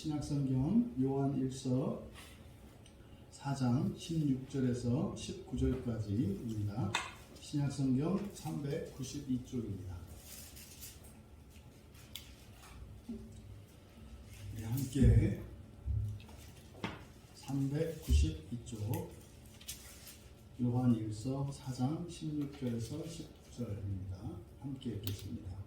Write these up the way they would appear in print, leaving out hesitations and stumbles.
신약성경 요한1서 4장 16절에서 19절까지입니다. 신약성경 392쪽입니다. 네, 함께 392쪽 요한1서 4장 16절에서 19절입니다. 함께 읽겠습니다.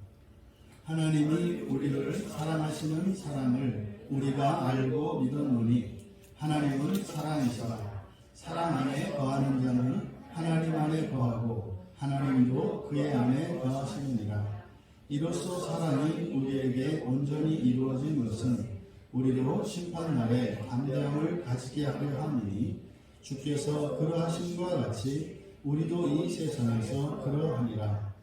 하나님이 우리를 사랑하시는 사랑을 우리가 알고 믿었노니 하나님은 사랑이시라. 사랑 안에 거하는 자는 하나님 안에 거하고 하나님도 그의 안에 거하시느니라. 이로써 사랑이 우리에게 온전히 이루어진 것은 우리로 심판날에 담대함을 가지게 하려 함이니 주께서 그러하심과 같이 우리도 이 세상에서 그러하니라.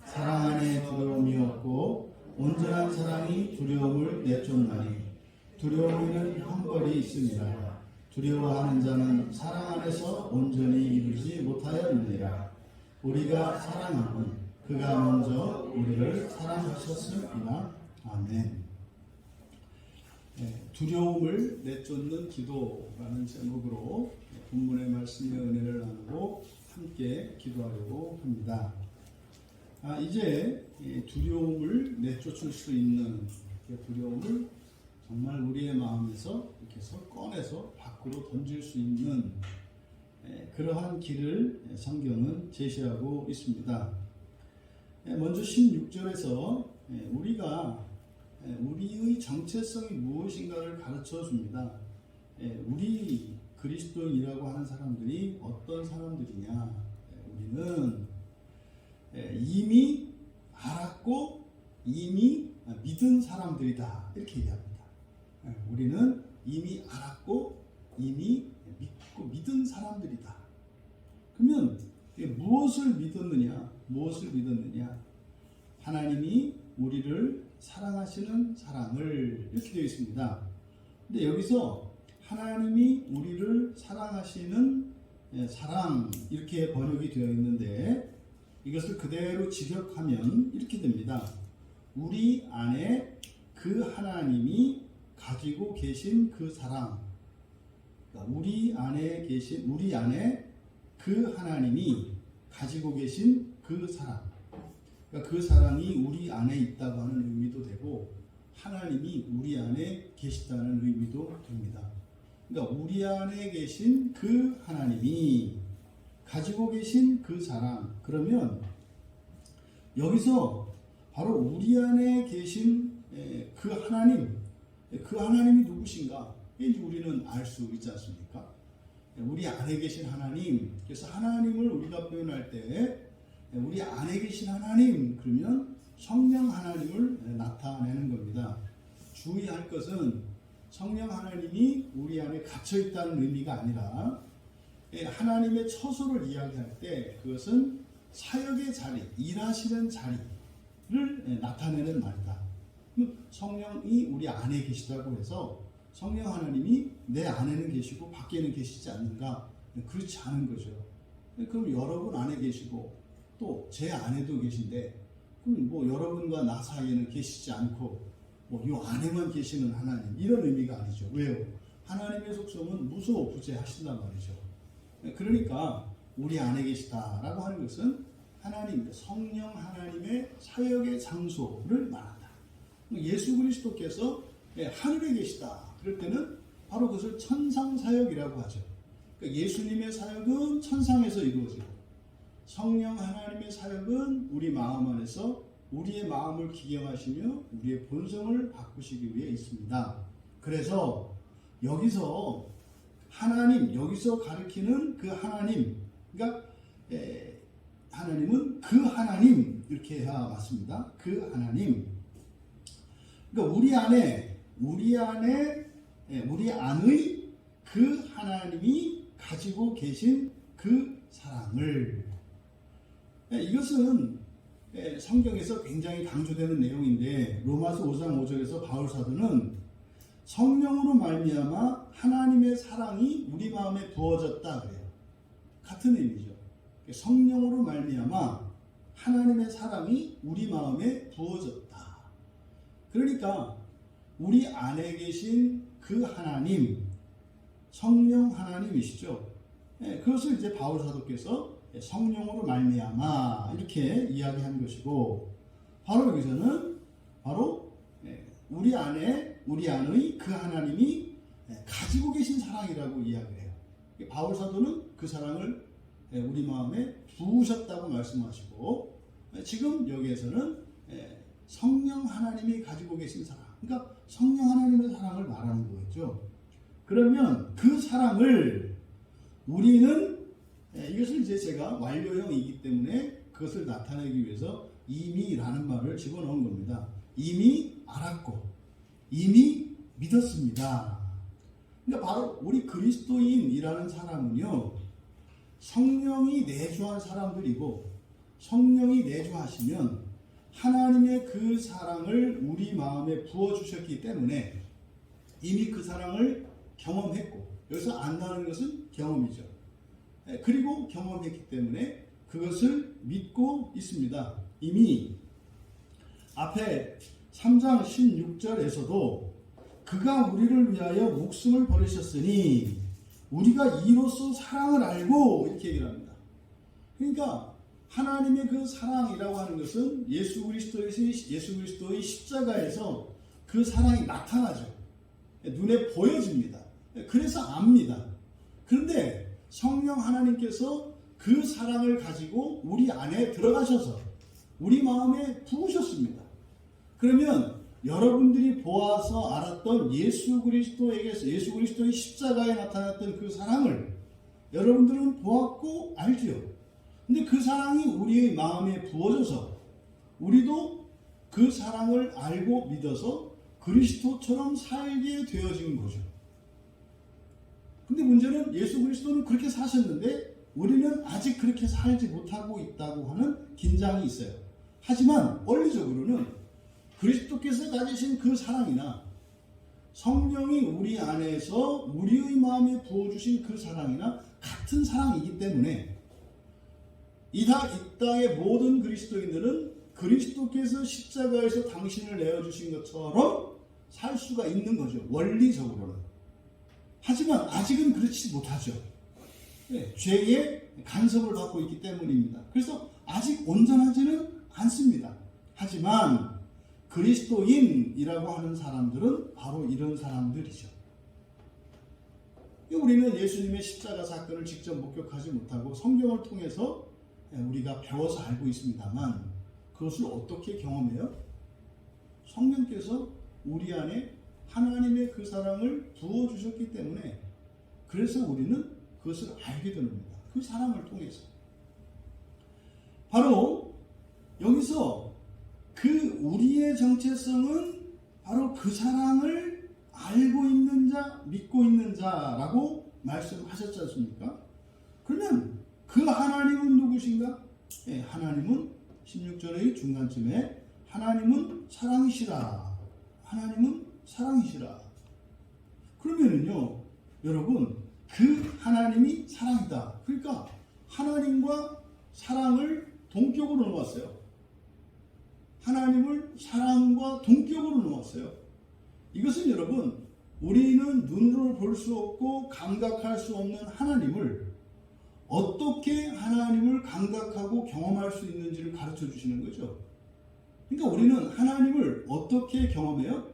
사랑 안에 두려움이 없고 온전한 사랑이 두려움을 내쫓나니 두려움에는 형벌이 있으니라. 두려워하는 자는 사랑 안에서 온전히 이루지 못하였느니라. 우리가 사랑하면 그가 먼저 우리를 사랑하셨음이라. 아멘. 두려움을 내쫓는 기도라는 제목으로 본문의 말씀의 은혜를 나누고 함께 기도하려고 합니다. 이제 두려움을 내쫓을 수 있는 두려움을 정말 우리의 마음에서 이렇게 해서 꺼내서 밖으로 던질 수 있는 그러한 길을 성경은 제시하고 있습니다. 먼저 16절에서 우리가 우리의 정체성이 무엇인가를 가르쳐 줍니다. 우리 그리스도인이라고 하는 사람들이 어떤 사람들이냐? 우리는 이미 알았고 이미 믿은 사람들이다. 이렇게 얘기합니다. 우리는 이미 알았고 이미 믿고 믿은 사람들이다. 그러면 무엇을 믿었느냐? 무엇을 믿었느냐? 하나님이 우리를 사랑하시는 사랑을 이렇게 되어 있습니다. 근데 여기서 하나님이 우리를 사랑하시는 사랑 이렇게 번역이 되어 있는데 이것을 그대로 직역하면 이렇게 됩니다. 우리 안에 그 하나님이 가지고 계신 그 사랑, 그러니까 우리 안에 그 하나님이 가지고 계신 그 사랑, 그러니까 그 사랑이 우리 안에 있다고 하는 의미도 되고 하나님이 우리 안에 계시다는 의미도 됩니다. 그러니까 우리 안에 계신 그 하나님이 가지고 계신 그 사랑, 그러면 여기서 바로 우리 안에 계신 그 하나님이 누구신가? 이제 우리는 알 수 있지 않습니까? 우리 안에 계신 하나님, 그래서 하나님을 우리가 표현할 때 우리 안에 계신 하나님, 그러면 성령 하나님을 나타내는 겁니다. 주의할 것은 성령 하나님이 우리 안에 갇혀 있다는 의미가 아니라 하나님의 처소를 이야기할 때 그것은 사역의 자리, 일하시는 자리를 나타내는 말이다. 성령이 우리 안에 계시다고 해서 성령 하나님이 내 안에는 계시고 밖에는 계시지 않는가? 그렇지 않은 거죠. 그럼 여러분 안에 계시고 또 제 안에도 계신데 그럼 뭐 여러분과 나 사이에는 계시지 않고 뭐 요 안에만 계시는 하나님, 이런 의미가 아니죠. 왜요? 하나님의 속성은 무소부재하신단 말이죠. 그러니까 우리 안에 계시다라고 하는 것은 하나님, 성령 하나님의 사역의 장소를 말한다. 예수 그리스도께서 하늘에 계시다. 그럴 때는 바로 그것을 천상사역이라고 하죠. 그러니까 예수님의 사역은 천상에서 이루어지고 성령 하나님의 사역은 우리 마음 안에서 우리의 마음을 기경하시며 우리의 본성을 바꾸시기 위해 있습니다. 그래서 여기서 하나님, 여기서 가리키는 그 하나님, 그러니까 하나님은 그 하나님, 이렇게 해야 맞습니다. 그 하나님. 그러니까 우리 안의 그 하나님이 가지고 계신 그 사랑을, 이것은 성경에서 굉장히 강조되는 내용인데 로마서 5장 5절에서 바울 사도는 성령으로 말미암아 하나님의 사랑이 우리 마음에 부어졌다 그래요. 같은 의미죠. 성령으로 말미암아 하나님의 사랑이 우리 마음에 부어졌다. 그러니까 우리 안에 계신 그 하나님, 성령 하나님이시죠. 그것을 이제 바울 사도께서 성령으로 말미암아 이렇게 이야기한 것이고, 바로 여기서는 바로 우리 안에 우리 안의 그 하나님이 가지고 계신 사랑이라고 이야기해요. 바울 사도는 그 사랑을 우리 마음에 부으셨다고 말씀하시고, 지금 여기에서는 성령 하나님이 가지고 계신 사랑, 그러니까 성령 하나님의 사랑을 말하는 거겠죠. 그러면 그 사랑을 우리는 이것을 이제 제가 완료형이기 때문에 그것을 나타내기 위해서 이미라는 말을 집어넣은 겁니다. 이미 알았고 이미 믿었습니다. 그러니까 바로 우리 그리스도인이라는 사람은요, 성령이 내주한 사람들이고, 성령이 내주하시면 하나님의 그 사랑을 우리 마음에 부어주셨기 때문에 이미 그 사랑을 경험했고, 여기서 안다는 것은 경험이죠. 그리고 경험했기 때문에 그것을 믿고 있습니다. 이미 앞에 3장 16절에서도 그가 우리를 위하여 목숨을 버리셨으니 우리가 이로써 사랑을 알고, 이렇게 얘기를 합니다. 그러니까 하나님의 그 사랑이라고 하는 것은 예수 그리스도의 십자가에서 그 사랑이 나타나죠. 눈에 보여집니다. 그래서 압니다. 그런데 성령 하나님께서 그 사랑을 가지고 우리 안에 들어가셔서 우리 마음에 부으셨습니다. 그러면 여러분들이 보아서 알았던 예수 그리스도의 십자가에 나타났던 그 사랑을 여러분들은 보았고 알지요. 근데 그 사랑이 우리의 마음에 부어져서 우리도 그 사랑을 알고 믿어서 그리스도처럼 살게 되어진 거죠. 근데 문제는 예수 그리스도는 그렇게 사셨는데 우리는 아직 그렇게 살지 못하고 있다고 하는 긴장이 있어요. 하지만 원리적으로는 그리스도께서 가지신 그 사랑이나 성령이 우리 안에서 우리의 마음에 부어주신 그 사랑이나 같은 사랑이기 때문에 이 땅의 모든 그리스도인들은 그리스도께서 십자가에서 당신을 내어주신 것처럼 살 수가 있는 거죠. 원리적으로는. 하지만 아직은 그렇지 못하죠. 죄의 간섭을 받고 있기 때문입니다. 그래서 아직 온전하지는 않습니다. 하지만 그리스도인이라고 하는 사람들은 바로 이런 사람들이죠. 우리는 예수님의 십자가 사건을 직접 목격하지 못하고 성경을 통해서 우리가 배워서 알고 있습니다만, 그것을 어떻게 경험해요? 성령께서 우리 안에 하나님의 그 사랑을 부어주셨기 때문에, 그래서 우리는 그것을 알게 됩니다. 그 사랑을 통해서. 바로 여기서 그 우리의 정체성은 바로 그 사랑을 알고 있는 자, 믿고 있는 자라고 말씀하셨지 않습니까? 그러면 그 하나님은 누구신가? 하나님은 16절의 중간쯤에 하나님은 사랑이시라. 하나님은 사랑이시라. 그러면은요, 여러분, 그 하나님이 사랑이다. 그러니까 하나님과 사랑을 동격으로 놓았어요. 하나님을 사랑과 동격으로 놓았어요. 이것은 여러분, 우리는 눈으로 볼 수 없고 감각할 수 없는 하나님을 어떻게 하나님을 감각하고 경험할 수 있는지를 가르쳐 주시는 거죠. 그러니까 우리는 하나님을 어떻게 경험해요?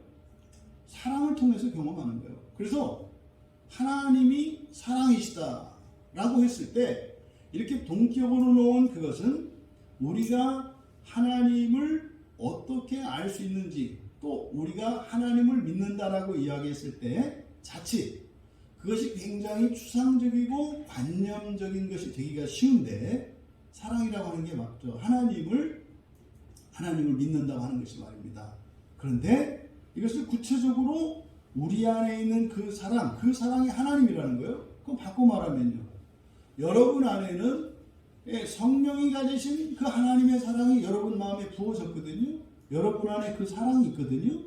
사랑을 통해서 경험하는 거예요. 그래서 하나님이 사랑이시다 라고 했을 때 이렇게 동격으로 놓은 그것은 우리가 하나님을 어떻게 알 수 있는지, 또 우리가 하나님을 믿는다라고 이야기했을 때 자칫 그것이 굉장히 추상적이고 관념적인 것이 되기가 쉬운데, 사랑이라고 하는 게 맞죠. 하나님을 믿는다고 하는 것이 말입니다. 그런데 이것을 구체적으로 우리 안에 있는 그 사랑이 하나님이라는 거예요. 그럼 바꿔 말하면요, 여러분 안에는 성령이 가지신 그 하나님의 사랑이 여러분 마음에 부어졌거든요. 여러분 안에 그 사랑이 있거든요.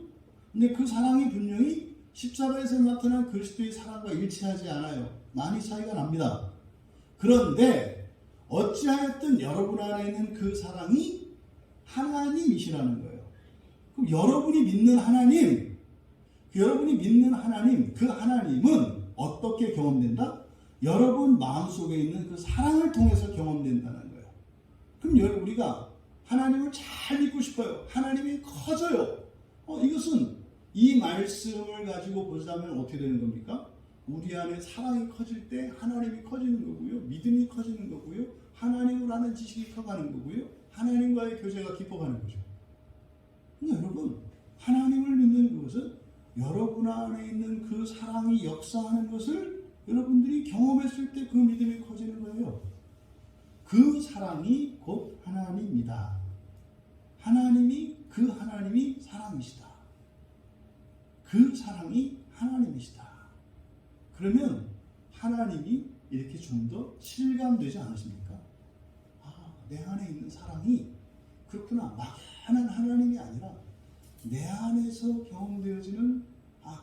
근데 그 사랑이 분명히 십자가에서 나타난 그리스도의 사랑과 일치하지 않아요. 많이 차이가 납니다. 그런데 어찌하였든 여러분 안에 있는 그 사랑이 하나님이시라는 거예요. 그럼 여러분이 믿는 하나님, 여러분이 믿는 하나님, 그 하나님은 어떻게 경험된다? 여러분 마음속에 있는 그 사랑을 통해서 경험된다는 거예요. 그럼 우리가 하나님을 잘 믿고 싶어요. 하나님이 커져요. 이것은 이 말씀을 가지고 보자면 어떻게 되는 겁니까? 우리 안에 사랑이 커질 때 하나님이 커지는 거고요. 믿음이 커지는 거고요. 하나님을 아는 지식이 커가는 거고요. 하나님과의 교제가 깊어가는 거죠. 여러분, 하나님을 믿는 것은 여러분 안에 있는 그 사랑이 역사하는 것을 여러분들이 경험했을 때 그 믿음이 커지는 거예요. 그 사랑이 곧 하나님입니다. 그 하나님이 사랑이시다. 그 사랑이 하나님이시다. 그러면 하나님이 이렇게 좀 더 실감되지 않으십니까? 내 안에 있는 사랑이 그렇구나. 막연한 하나님이 아니라 내 안에서 경험되어지는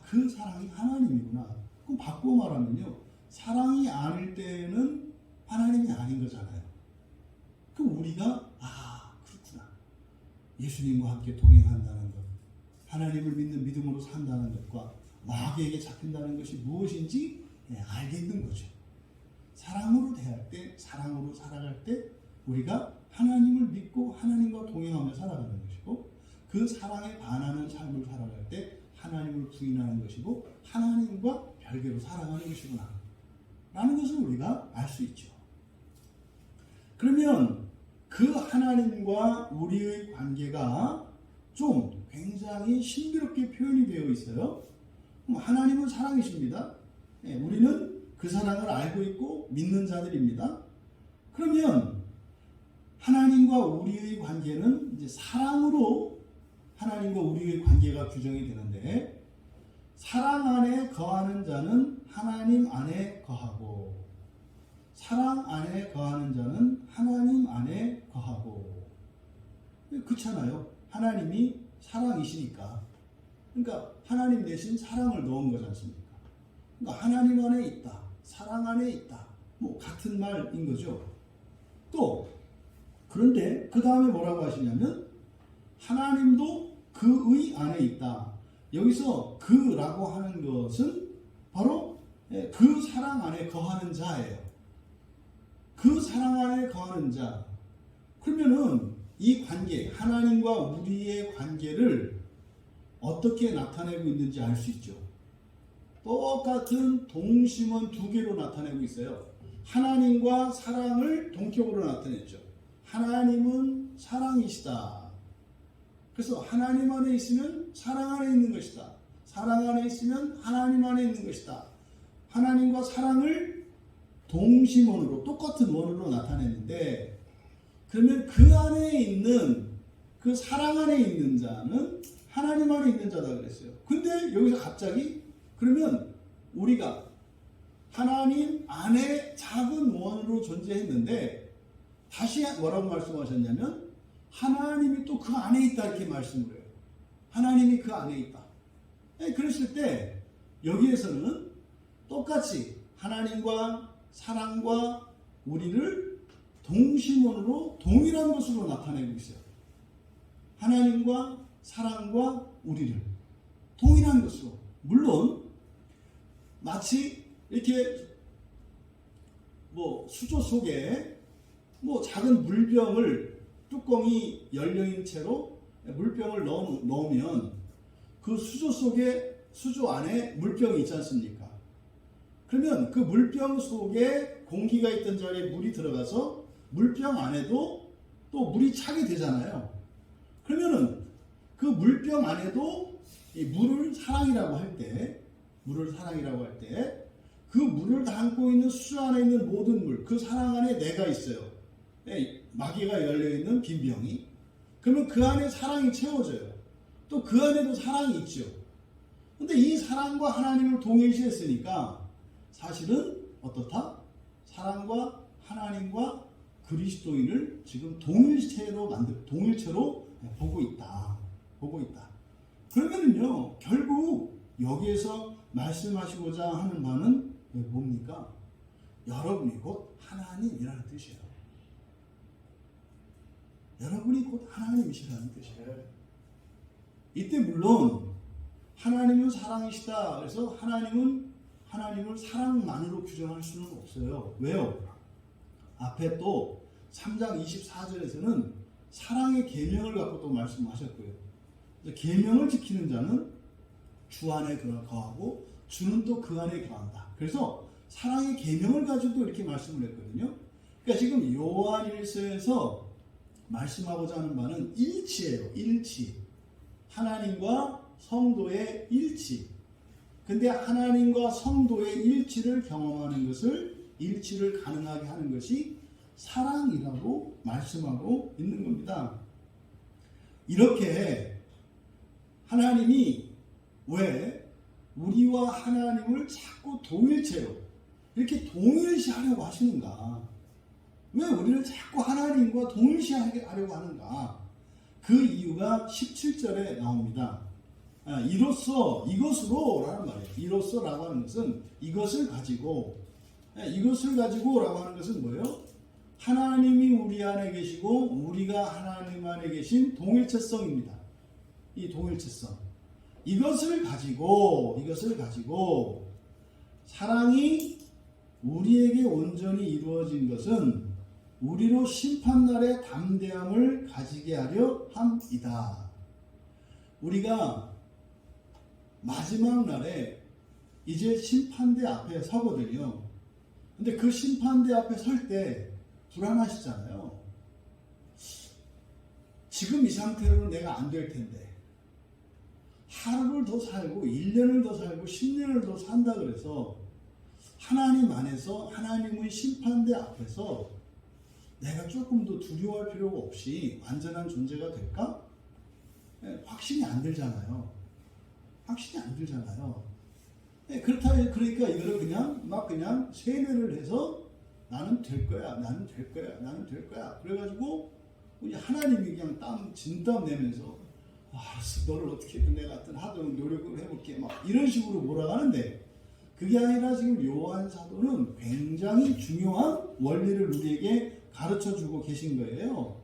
그 사랑이 하나님이구나. 그럼 바꾸어 말하면요. 사랑이 아닐 때는 하나님이 아닌 거잖아요. 그럼 우리가 그렇구나. 예수님과 함께 동행한다는 것, 하나님을 믿는 믿음으로 산다는 것과 마귀에게 잡힌다는 것이 무엇인지 알겠는 거죠. 사랑으로 대할 때, 사랑으로 살아갈 때 우리가 하나님을 믿고 하나님과 동행하며 살아가는 것이고, 그 사랑에 반하는 삶을 살아갈 때 하나님을 부인하는 것이고 하나님과 별개로 살아가는 것이구나 라는 것을 우리가 알 수 있죠. 그러면 그 하나님과 우리의 관계가 좀 굉장히 신비롭게 표현이 되어 있어요. 하나님은 사랑이십니다. 우리는 그 사랑을 알고 있고 믿는 자들입니다. 그러면 하나님과 우리의 관계는 이제 사랑으로 하나님과 우리의 관계가 규정이 되는데, 사랑 안에 거하는 자는 하나님 안에 거하고 사랑 안에 거하는 자는 하나님 안에 거하고. 그렇잖아요. 하나님이 사랑이시니까. 그러니까 하나님 대신 사랑을 넣은 거지 않습니까? 그러니까 하나님 안에 있다, 사랑 안에 있다, 같은 말인 거죠. 또 그런데 그 다음에 뭐라고 하시냐면 하나님도 그의 안에 있다. 여기서 그라고 하는 것은 바로 그 사랑 안에 거하는 자예요. 그 사랑 안에 거하는 자. 그러면은 이 관계, 하나님과 우리의 관계를 어떻게 나타내고 있는지 알 수 있죠. 똑같은 동심원 두 개로 나타내고 있어요. 하나님과 사랑을 동격으로 나타냈죠. 하나님은 사랑이시다. 그래서 하나님 안에 있으면 사랑 안에 있는 것이다. 사랑 안에 있으면 하나님 안에 있는 것이다. 하나님과 사랑을 동심원으로, 똑같은 원으로 나타냈는데, 그러면 그 안에 있는, 그 사랑 안에 있는 자는 하나님 안에 있는 자다 그랬어요. 근데 여기서 갑자기 그러면 우리가 하나님 안에 작은 원으로 존재했는데 다시 뭐라고 말씀하셨냐면 하나님이 또 그 안에 있다 이렇게 말씀을 해요. 하나님이 그 안에 있다. 그랬을 때 여기에서는 똑같이 하나님과 사랑과 우리를 동심원으로 동일한 것으로 나타내고 있어요. 하나님과 사랑과 우리를 동일한 것으로. 물론 마치 이렇게 수조 속에 작은 물병을 뚜껑이 열려있는 채로 물병을 넣으면 그 수조 속에, 수조 안에 물병이 있지 않습니까? 그러면 그 물병 속에 공기가 있던 자리에 물이 들어가서 물병 안에도 또 물이 차게 되잖아요. 그러면은 그 물병 안에도 이 물을 사랑이라고 할 때, 그 물을 담고 있는 수조 안에 있는 모든 물, 그 사랑 안에 내가 있어요. 마개가 열려있는 빈 병이. 그러면 그 안에 사랑이 채워져요. 또 그 안에도 사랑이 있죠. 근데 이 사랑과 하나님을 동일시했으니까 사실은 어떻다? 사랑과 하나님과 그리스도인을 지금 동일체로 보고 있다. 그러면은요, 결국 여기에서 말씀하시고자 하는 바는 뭡니까? 여러분이 곧 하나님이라는 뜻이에요. 여러분이 곧 하나님이시라는 뜻이에요. 이때 물론 하나님은 사랑이시다. 그래서 하나님을 사랑만으로 규정할 수는 없어요. 왜요? 앞에 또 3장 24절에서는 사랑의 계명을 갖고 또 말씀하셨고요. 계명을 지키는 자는 주 안에 거하고 주는 또 그 안에 거한다. 그래서 사랑의 계명을 가지고 이렇게 말씀을 했거든요. 그러니까 지금 요한일서에서 말씀하고자 하는 바는 일치예요. 일치. 하나님과 성도의 일치. 근데 하나님과 성도의 일치를 경험하는 것을, 일치를 가능하게 하는 것이 사랑이라고 말씀하고 있는 겁니다. 이렇게 하나님이 왜 우리와 하나님을 자꾸 동일체로 이렇게 동일시하려고 하시는가? 왜 우리를 자꾸 하나님과 동일시하게 하려고 하는가? 그 이유가 17절에 나옵니다. 이로써, 이것으로 라는 말이에요. 이로써 라고 하는 것은 이것을 가지고 라고 하는 것은 뭐예요? 하나님이 우리 안에 계시고 우리가 하나님 안에 계신 동일체성입니다. 이 동일체성. 이것을 가지고 사랑이 우리에게 온전히 이루어진 것은 우리로 심판날의 담대함을 가지게 하려 함이다. 우리가 마지막 날에 이제 심판대 앞에 서거든요. 근데 그 심판대 앞에 설 때 불안하시잖아요. 지금 이 상태로는 내가 안 될 텐데 하루를 더 살고 1년을 더 살고 10년을 더 산다 그래서 하나님 안에서 하나님의 심판대 앞에서 내가 조금 더 두려워할 필요가 없이 완전한 존재가 될까? 확신이 안 들잖아요. 그러니까 이거를 그냥 세뇌를 해서 나는 될 거야. 그래가지고 하나님이 그냥 진땀 내면서 알았어, 너를 어떻게든 내가 하도록 노력을 해볼게. 막 이런 식으로 몰아가는데 그게 아니라 지금 요한 사도는 굉장히 중요한 원리를 우리에게 가르쳐주고 계신 거예요.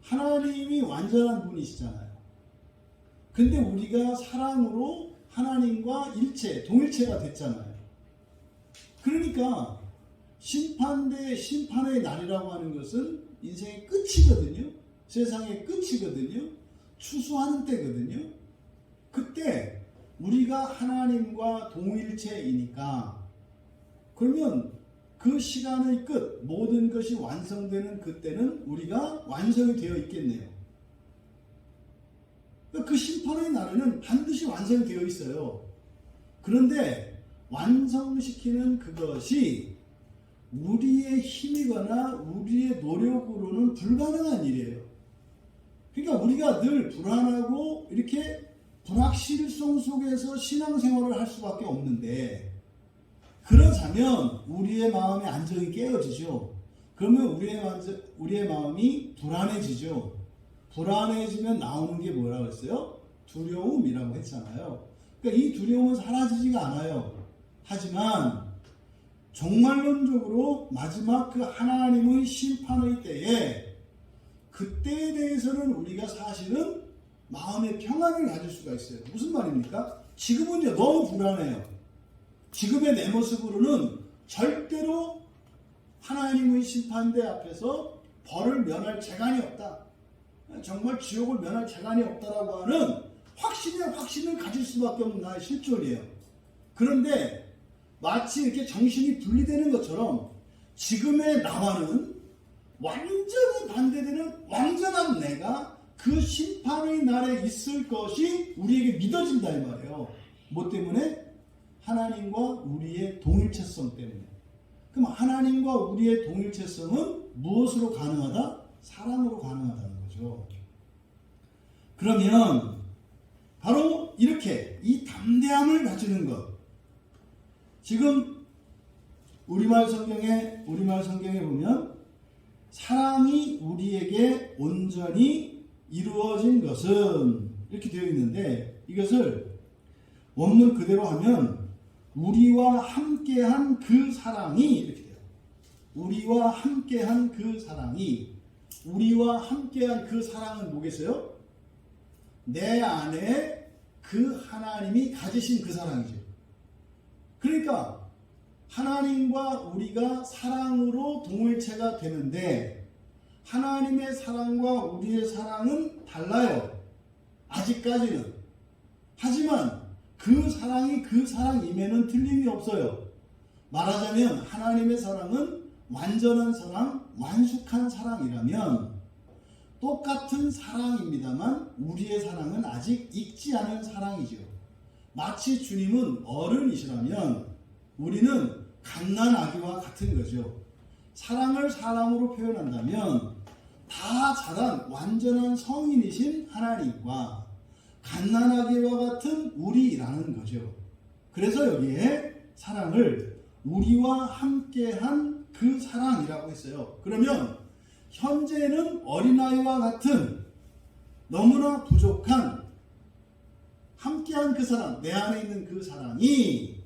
하나님이 완전한 분이시잖아요. 근데 우리가 사랑으로 하나님과 동일체가 됐잖아요. 그러니까 심판의 날이라고 하는 것은 인생의 끝이거든요. 세상의 끝이거든요. 추수하는 때거든요. 그때 우리가 하나님과 동일체이니까 그러면 그 시간의 끝, 모든 것이 완성되는 그때는 우리가 완성이 되어 있겠네요. 그 심판의 날에는 반드시 완성이 되어 있어요. 그런데 완성시키는 그것이 우리의 힘이거나 우리의 노력으로는 불가능한 일이에요. 그러니까 우리가 늘 불안하고 이렇게 불확실성 속에서 신앙생활을 할 수밖에 없는데 그러자면 우리의 마음의 안정이 깨어지죠. 그러면 우리의 마음이 불안해지죠. 불안해지면 나오는 게 뭐라고 했어요? 두려움이라고 했잖아요. 그러니까 이 두려움은 사라지지가 않아요. 하지만 종말론적으로 마지막 그 하나님의 심판의 때에 그때에 대해서는 우리가 사실은 마음의 평안을 가질 수가 있어요. 무슨 말입니까? 지금은 이제 너무 불안해요. 지금의 내 모습으로는 절대로 하나님의 심판대 앞에서 벌을 면할 재간이 없다. 정말 지옥을 면할 재간이 없다라고 하는 확신을 가질 수밖에 없는 나의 실존이에요. 그런데 마치 이렇게 정신이 분리되는 것처럼 지금의 나와는 완전히 반대되는 완전한 내가 그 심판의 날에 있을 것이 우리에게 믿어진다 이 말이에요. 뭐 때문에? 하나님과 우리의 동일체성 때문에. 그럼 하나님과 우리의 동일체성은 무엇으로 가능하다? 사랑으로 가능하다는 거죠. 그러면 바로 이렇게 이 담대함을 가지는 것. 지금 우리말 성경에 보면 사랑이 우리에게 온전히 이루어진 것은 이렇게 되어 있는데 이것을 원문 그대로 하면 우리와 함께한 그 사랑이 이렇게 돼요. 우리와 함께한 그 사랑은 뭐겠어요? 내 안에 그 하나님이 가지신 그 사랑이죠. 그러니까 하나님과 우리가 사랑으로 동일체가 되는데 하나님의 사랑과 우리의 사랑은 달라요. 아직까지는. 하지만 그 사랑이 그 사랑임에는 틀림이 없어요. 말하자면 하나님의 사랑은 완전한 사랑, 완숙한 사랑이라면 똑같은 사랑입니다만 우리의 사랑은 아직 익지 않은 사랑이죠. 마치 주님은 어른이시라면 우리는 갓난아기와 같은 거죠. 사랑을 사랑으로 표현한다면 다 자란 완전한 성인이신 하나님과 갓난아기와 같은 우리라는 거죠. 그래서 여기에 사랑을 우리와 함께한 그 사랑이라고 했어요. 그러면 현재는 어린아이와 같은 너무나 부족한 함께한 그 사랑, 내 안에 있는 그 사랑이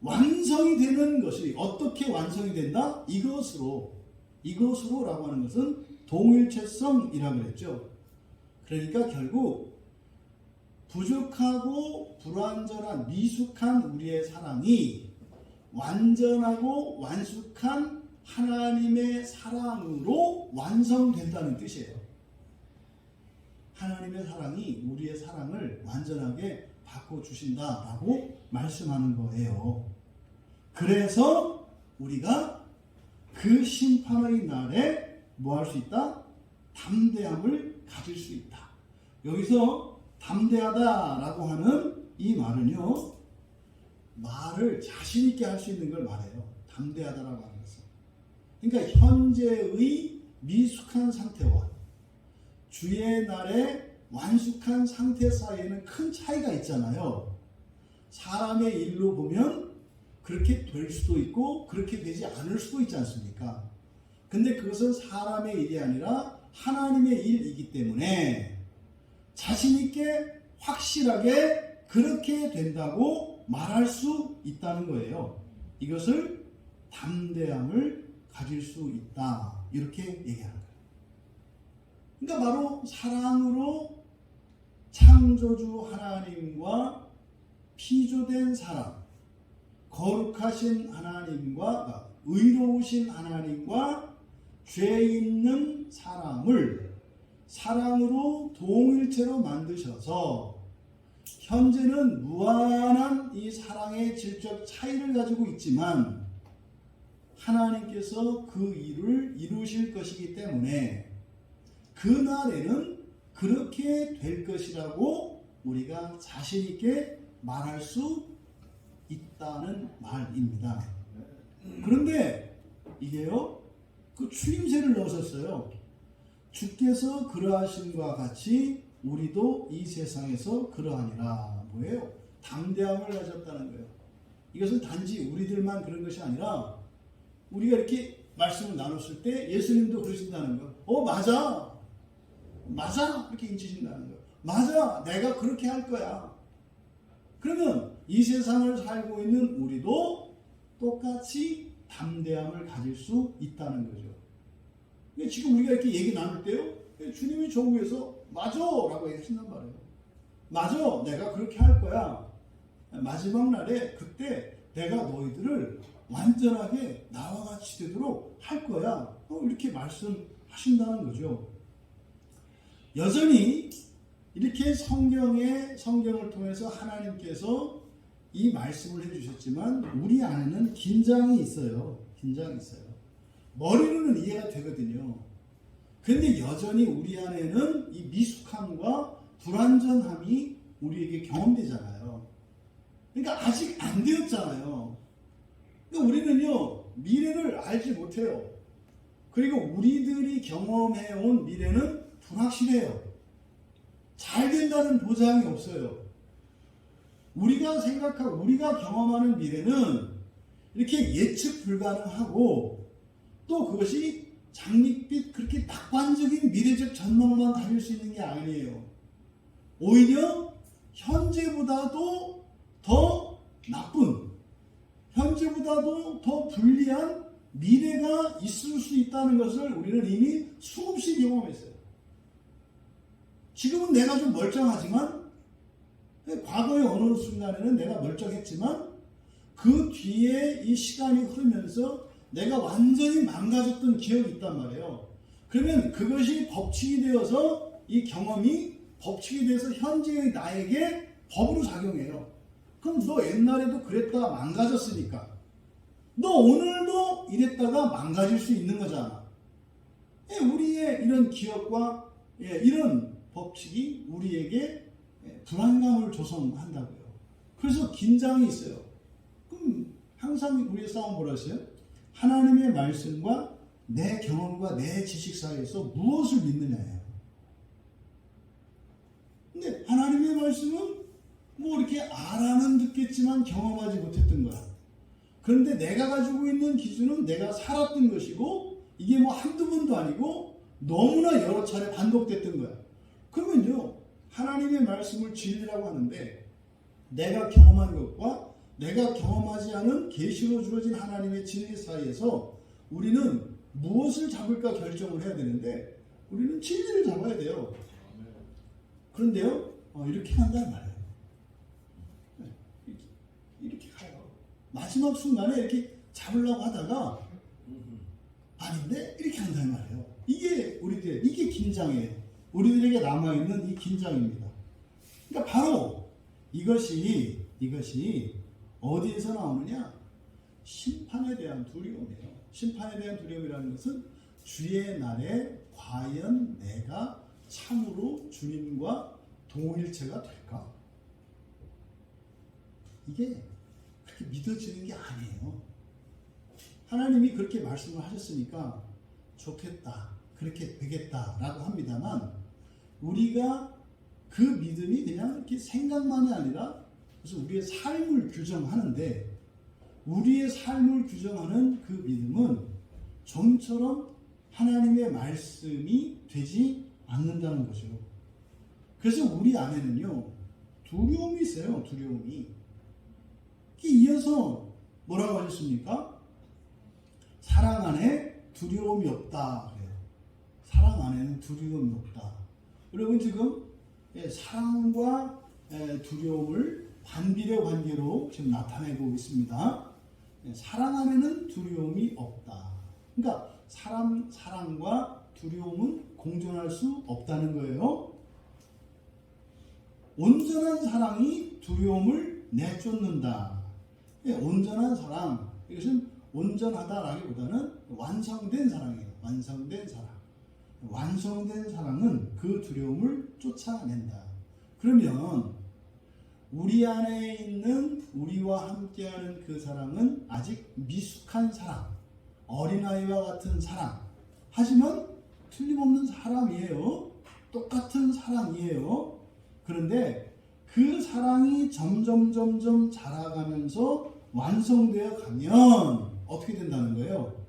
완성이 되는 것이 어떻게 완성이 된다? 이것으로라고 하는 것은 동일체성이라고 그랬죠. 그러니까 결국 부족하고 불완전한 미숙한 우리의 사랑이 완전하고 완숙한 하나님의 사랑으로 완성된다는 뜻이에요. 하나님의 사랑이 우리의 사랑을 완전하게 바꿔주신다라고 말씀하는 거예요. 그래서 우리가 그 심판의 날에 뭐 할 수 있다? 담대함을 가질 수 있다. 여기서 담대하다라고 하는 이 말은요, 말을 자신 있게 할 수 있는 걸 말해요. 담대하다라고 하는 것은. 그러니까 현재의 미숙한 상태와 주의 날의 완숙한 상태 사이에는 큰 차이가 있잖아요. 사람의 일로 보면 그렇게 될 수도 있고 그렇게 되지 않을 수도 있지 않습니까? 근데 그것은 사람의 일이 아니라 하나님의 일이기 때문에 자신 있게 확실하게 그렇게 된다고 말할 수 있다는 거예요. 이것을 담대함을 가질 수 있다. 이렇게 얘기하는 거예요. 그러니까 바로 사랑으로 창조주 하나님과 피조된 사람, 거룩하신 하나님과 의로우신 하나님과 죄 있는 사람을 사랑으로 동일체로 만드셔서 현재는 무한한 이 사랑의 질적 차이를 가지고 있지만 하나님께서 그 일을 이루실 것이기 때문에 그날에는 그렇게 될 것이라고 우리가 자신 있게 말할 수 있다는 말입니다. 그런데 이게요, 그 추임새를 넣으셨어요. 주께서 그러하심과 같이 우리도 이 세상에서 그러하니라. 뭐예요? 담대함을 가졌다는 거예요. 이것은 단지 우리들만 그런 것이 아니라 우리가 이렇게 말씀을 나눴을 때 예수님도 그러신다는 거예요. 맞아 이렇게 인치신다는 거예요. 맞아, 내가 그렇게 할 거야. 그러면 이 세상을 살고 있는 우리도 똑같이 담대함을 가질 수 있다는 거죠. 지금 우리가 이렇게 얘기 나눌 때요, 주님이 저 위에서 맞아 라고 얘기하신단 말이에요. 맞아, 내가 그렇게 할 거야. 마지막 날에 그때 내가 너희들을 완전하게 나와 같이 되도록 할 거야. 이렇게 말씀하신다는 거죠. 여전히 이렇게 성경을 통해서 하나님께서 이 말씀을 해주셨지만 우리 안에는 긴장이 있어요. 머리로는 이해가 되거든요. 그런데 여전히 우리 안에는 이 미숙함과 불완전함이 우리에게 경험되잖아요. 그러니까 아직 안 되었잖아요. 그러니까 우리는요, 미래를 알지 못해요. 그리고 우리들이 경험해온 미래는 불확실해요. 잘 된다는 보장이 없어요. 우리가 경험하는 미래는 이렇게 예측 불가능하고 또 그것이 장밋빛 그렇게 낙관적인 미래적 전망만 가질 수 있는 게 아니에요. 오히려 현재보다도 더 나쁜, 현재보다도 더 불리한 미래가 있을 수 있다는 것을 우리는 이미 수없이 경험했어요. 지금은 내가 좀 멀쩡하지만 과거의 어느 순간에는 내가 멀쩡했지만 그 뒤에 이 시간이 흐르면서 내가 완전히 망가졌던 기억이 있단 말이에요. 그러면 그것이 법칙이 되어서 이 경험이 법칙이 돼서 현재의 나에게 법으로 작용해요. 그럼 너 옛날에도 그랬다가 망가졌으니까 너 오늘도 이랬다가 망가질 수 있는 거잖아. 우리의 이런 기억과 이런 법칙이 우리에게 불안감을 조성한다고요. 그래서 긴장이 있어요. 그럼 항상 우리의 싸움 뭐라 했어요? 하나님의 말씀과 내 경험과 내 지식 사이에서 무엇을 믿느냐예요. 근데 하나님의 말씀은 뭐 이렇게 알아는 듣겠지만 경험하지 못했던 거야. 그런데 내가 가지고 있는 기준은 내가 살았던 것이고 이게 뭐 한두 번도 아니고 너무나 여러 차례 반복됐던 거야. 그러면요, 하나님의 말씀을 진리라고 하는데 내가 경험한 것과 내가 경험하지 않은 계시로 주어진 하나님의 진리 사이에서 우리는 무엇을 잡을까 결정을 해야 되는데 우리는 진리를 잡아야 돼요. 그런데요, 이렇게 간단 말이에요. 이렇게 가요. 마지막 순간에 이렇게 잡으려고 하다가 아닌데 이렇게 한단 말이에요. 이게 이게 긴장이에요. 우리들에게 남아있는 이 긴장입니다. 그러니까 바로 이것이 어디에서 나오느냐? 심판에 대한 두려움이에요. 심판에 대한 두려움이라는 것은 주의 날에 과연 내가 참으로 주님과 동일체가 될까? 이게 그렇게 믿어지는 게 아니에요. 하나님이 그렇게 말씀을 하셨으니까 좋겠다, 그렇게 되겠다라고 합니다만 우리가 그 믿음이 그냥 이렇게 생각만이 아니라 그래서 우리의 삶을 규정하는데 우리의 삶을 규정하는 그 믿음은 좀처럼 하나님의 말씀이 되지 않는다는 거죠. 그래서 우리 안에는요 두려움이 있어요. 두려움이. 이어서 뭐라고 하셨습니까? 사랑 안에 두려움이 없다. 그래요. 사랑 안에는 두려움이 없다. 여러분 지금 사랑과 두려움을 반비례 관계로 지금 나타내고 있습니다. 사랑 안에는 두려움이 없다. 그러니까 사랑과 두려움은 공존할 수 없다는 거예요. 온전한 사랑이 두려움을 내쫓는다. 온전한 사랑, 이것은 온전하다라기보다는 완성된 사랑이에요. 완성된 사랑. 완성된 사랑은 그 두려움을 쫓아낸다. 그러면 우리 안에 있는 우리와 함께하는 그 사랑은 아직 미숙한 사랑, 어린아이와 같은 사랑. 하지만 틀림없는 사랑이에요. 똑같은 사랑이에요. 그런데 그 사랑이 점점 자라가면서 완성되어 가면 어떻게 된다는 거예요?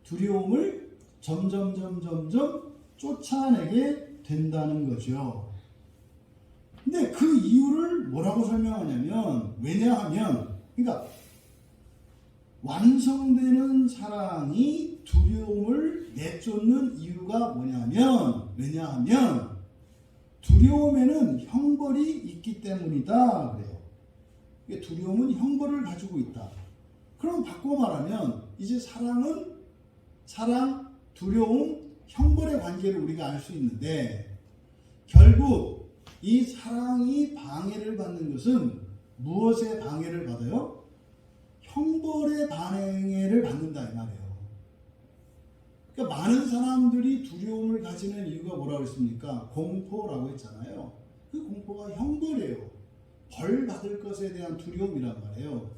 두려움을 점점 쫓아내게 된다는 거죠. 근데 그 이유를 뭐라고 설명하냐면, 왜냐하면, 그러니까 완성되는 사랑이 두려움을 내쫓는 이유가 뭐냐면, 왜냐하면 두려움에는 형벌이 있기 때문이다. 그래요. 두려움은 형벌을 가지고 있다. 그럼 바꿔 말하면 이제 사랑, 두려움, 형벌의 관계를 우리가 알 수 있는데 결국 이 사랑이 방해를 받는 것은 무엇의 방해를 받아요? 형벌의 방해를 받는다 이 말이에요. 그러니까 많은 사람들이 두려움을 가지는 이유가 뭐라고 했습니까? 공포라고 했잖아요. 그 공포가 형벌이에요. 벌 받을 것에 대한 두려움이란 말이에요.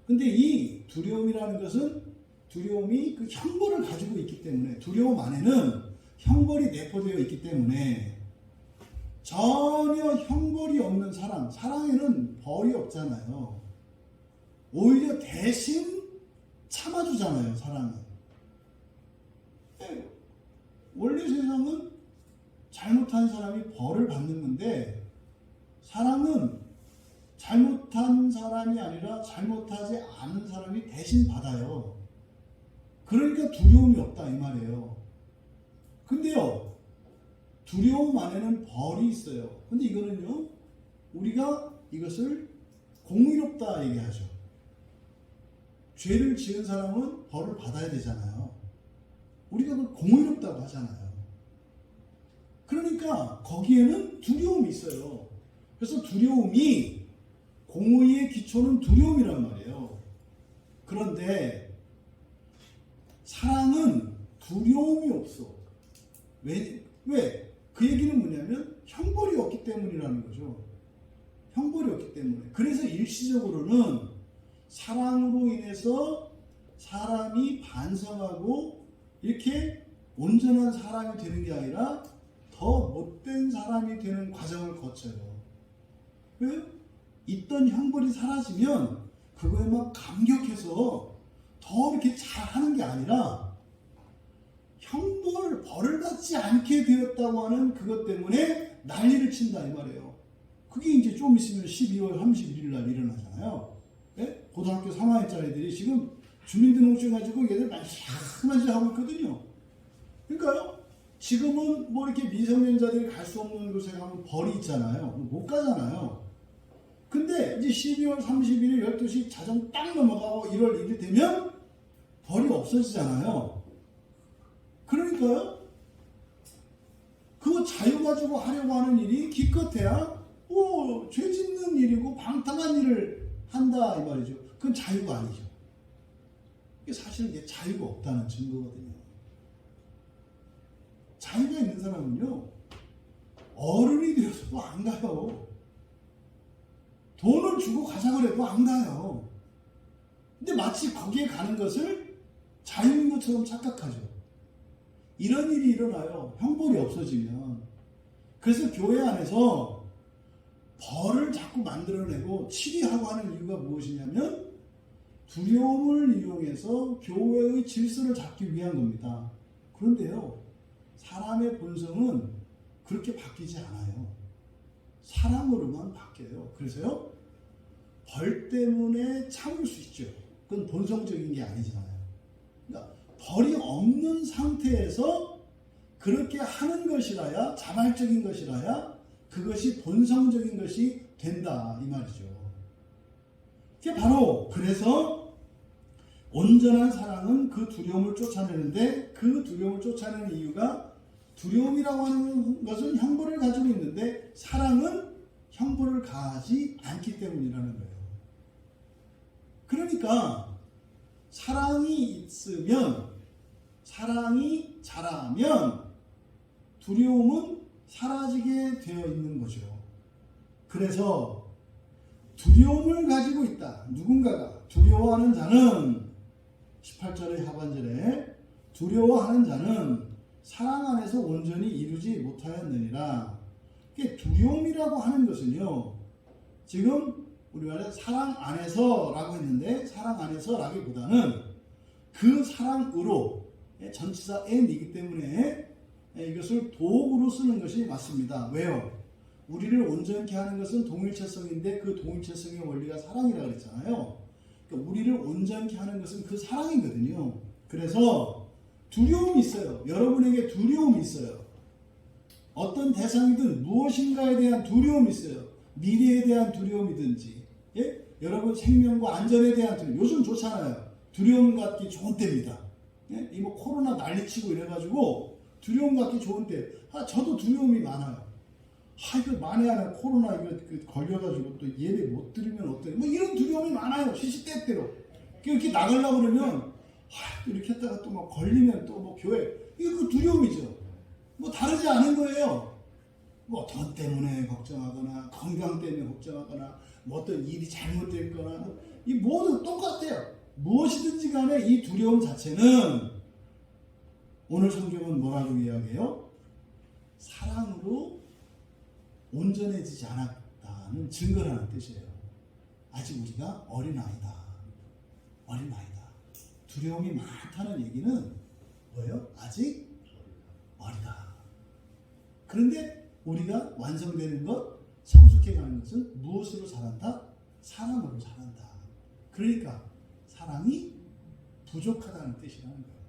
근데 이 두려움이라는 것은 두려움이 그 형벌을 가지고 있기 때문에 두려움 안에는 형벌이 내포되어 있기 때문에 전혀 형벌이 없는 사랑에는 벌이 없잖아요. 오히려 대신 참아주잖아요. 사랑은. 원래 세상은 잘못한 사람이 벌을 받는 건데 사랑은 잘못한 사람이 아니라 잘못하지 않은 사람이 대신 받아요. 그러니까 두려움이 없다 이 말이에요. 근데요, 두려움 안에는 벌이 있어요. 근데 이거는요, 우리가 이것을 공의롭다 얘기하죠. 죄를 지은 사람은 벌을 받아야 되잖아요. 우리가 그걸 공의롭다고 하잖아요. 그러니까 거기에는 두려움이 있어요. 그래서 두려움이, 공의의 기초는 두려움이란 말이에요. 그런데 사랑은 두려움이 없어. 왜? 그 얘기는 뭐냐면 형벌이 없기 때문이라는 거죠. 형벌이 없기 때문에. 그래서 일시적으로는 사랑으로 인해서 사람이 반성하고 이렇게 온전한 사람이 되는 게 아니라 더 못된 사람이 되는 과정을 거쳐요. 왜? 있던 형벌이 사라지면 그거에 막 감격해서 더 이렇게 잘하는 게 아니라 벌을 받지 않게 되었다고 하는 그것 때문에 난리를 친다 이 말이에요. 그게 이제 좀 있으면 12월 31일 날 일어나잖아요. 네? 고등학교 3학년짜리들이 지금 주민등록증 가지고 얘들 만지작만지작 하고 있거든요. 그러니까요. 지금은 뭐 이렇게 미성년자들이 갈 수 없는 곳에 가면 벌이 있잖아요. 못 가잖아요. 근데 이제 12월 31일 12시 자정 딱 넘어가고 1월 1일 되면 벌이 없어지잖아요. 그러니까요. 그거 자유 가지고 하려고 하는 일이 기껏해야 죄 짓는 일이고 방탕한 일을 한다 이 말이죠. 그건 자유가 아니죠. 이게 사실은 이게 자유가 없다는 증거거든요. 자유가 있는 사람은요, 어른이 되어서도 안 가요. 돈을 주고 가자고 해도 안 가요. 근데 마치 거기에 가는 것을 자유인 것처럼 착각하죠. 이런 일이 일어나요. 형벌이 없어지면. 그래서 교회 안에서 벌을 자꾸 만들어내고 치리하고 하는 이유가 무엇이냐면 두려움을 이용해서 교회의 질서를 잡기 위한 겁니다. 그런데요, 사람의 본성은 그렇게 바뀌지 않아요. 사랑으로만 바뀌어요. 그래서요, 벌 때문에 참을 수 있죠. 그건 본성적인 게 아니잖아요. 그러니까 벌이 없는 상태에서 그렇게 하는 것이라야, 자발적인 것이라야 그것이 본성적인 것이 된다 이 말이죠. 그게 바로 그래서 온전한 사랑은 그 두려움을 쫓아내는데, 그 두려움을 쫓아내는 이유가 두려움이라고 하는 것은 형벌을 가지고 있는데 사랑은 형벌을 가하지 않기 때문이라는 거예요. 그러니까 사랑이 있으면, 사랑이 자라면 두려움은 사라지게 되어 있는 거죠. 그래서 두려움을 가지고 있다. 누군가가 두려워하는 자는 18절의 하반절에 두려워하는 자는 사랑 안에서 온전히 이루지 못하였느니라. 두려움이라고 하는 것은요, 지금 우리 말에 사랑 안에서라고 했는데 사랑 안에서라기보다는 그 사랑으로, 전치사 n이기 때문에 이것을 도구로 쓰는 것이 맞습니다. 왜요? 우리를 온전케 하는 것은 동일체성인데 그 동일체성의 원리가 사랑이라고 그랬잖아요. 그러니까 우리를 온전케 하는 것은 그 사랑이거든요. 그래서 두려움이 있어요. 여러분에게 두려움이 있어요. 어떤 대상이든 무엇인가에 대한 두려움이 있어요. 미래에 대한 두려움이든지, 여러분 생명과 안전에 대한 두려움. 요즘 좋잖아요. 두려움 갖기 좋은 때입니다. 이 뭐 코로나 난리치고 이래가지고 두려움 갖기 좋은 때. 저도 두려움이 많아요. 이거 만에 하나 코로나 이거 걸려가지고 또 예배 못 드리면 어떡해. 뭐 이런 두려움이 많아요. 시시때때로. 이렇게 나가려고 그러면 이렇게 했다가 또 막 걸리면 또 뭐 교회. 이거 그 두려움이죠. 뭐 다르지 않은 거예요. 뭐 돈 때문에 걱정하거나 건강 때문에 걱정하거나 뭐 어떤 일이 잘못됐거나 이 모두 똑같아요. 무엇이든지 간에 이 두려움 자체는 오늘 성경은 뭐라고 이야기해요? 사랑으로 온전해지지 않았다는 증거라는 뜻이에요. 아직 우리가 어린아이다. 어린아이다. 두려움이 많다는 얘기는 뭐예요? 아직 어리다. 그런데 우리가 완성되는 것, 성숙해 가는 것은 무엇으로 자란다? 사랑으로 자란다. 그러니까 사랑이 부족하다는 뜻이라는 거예요.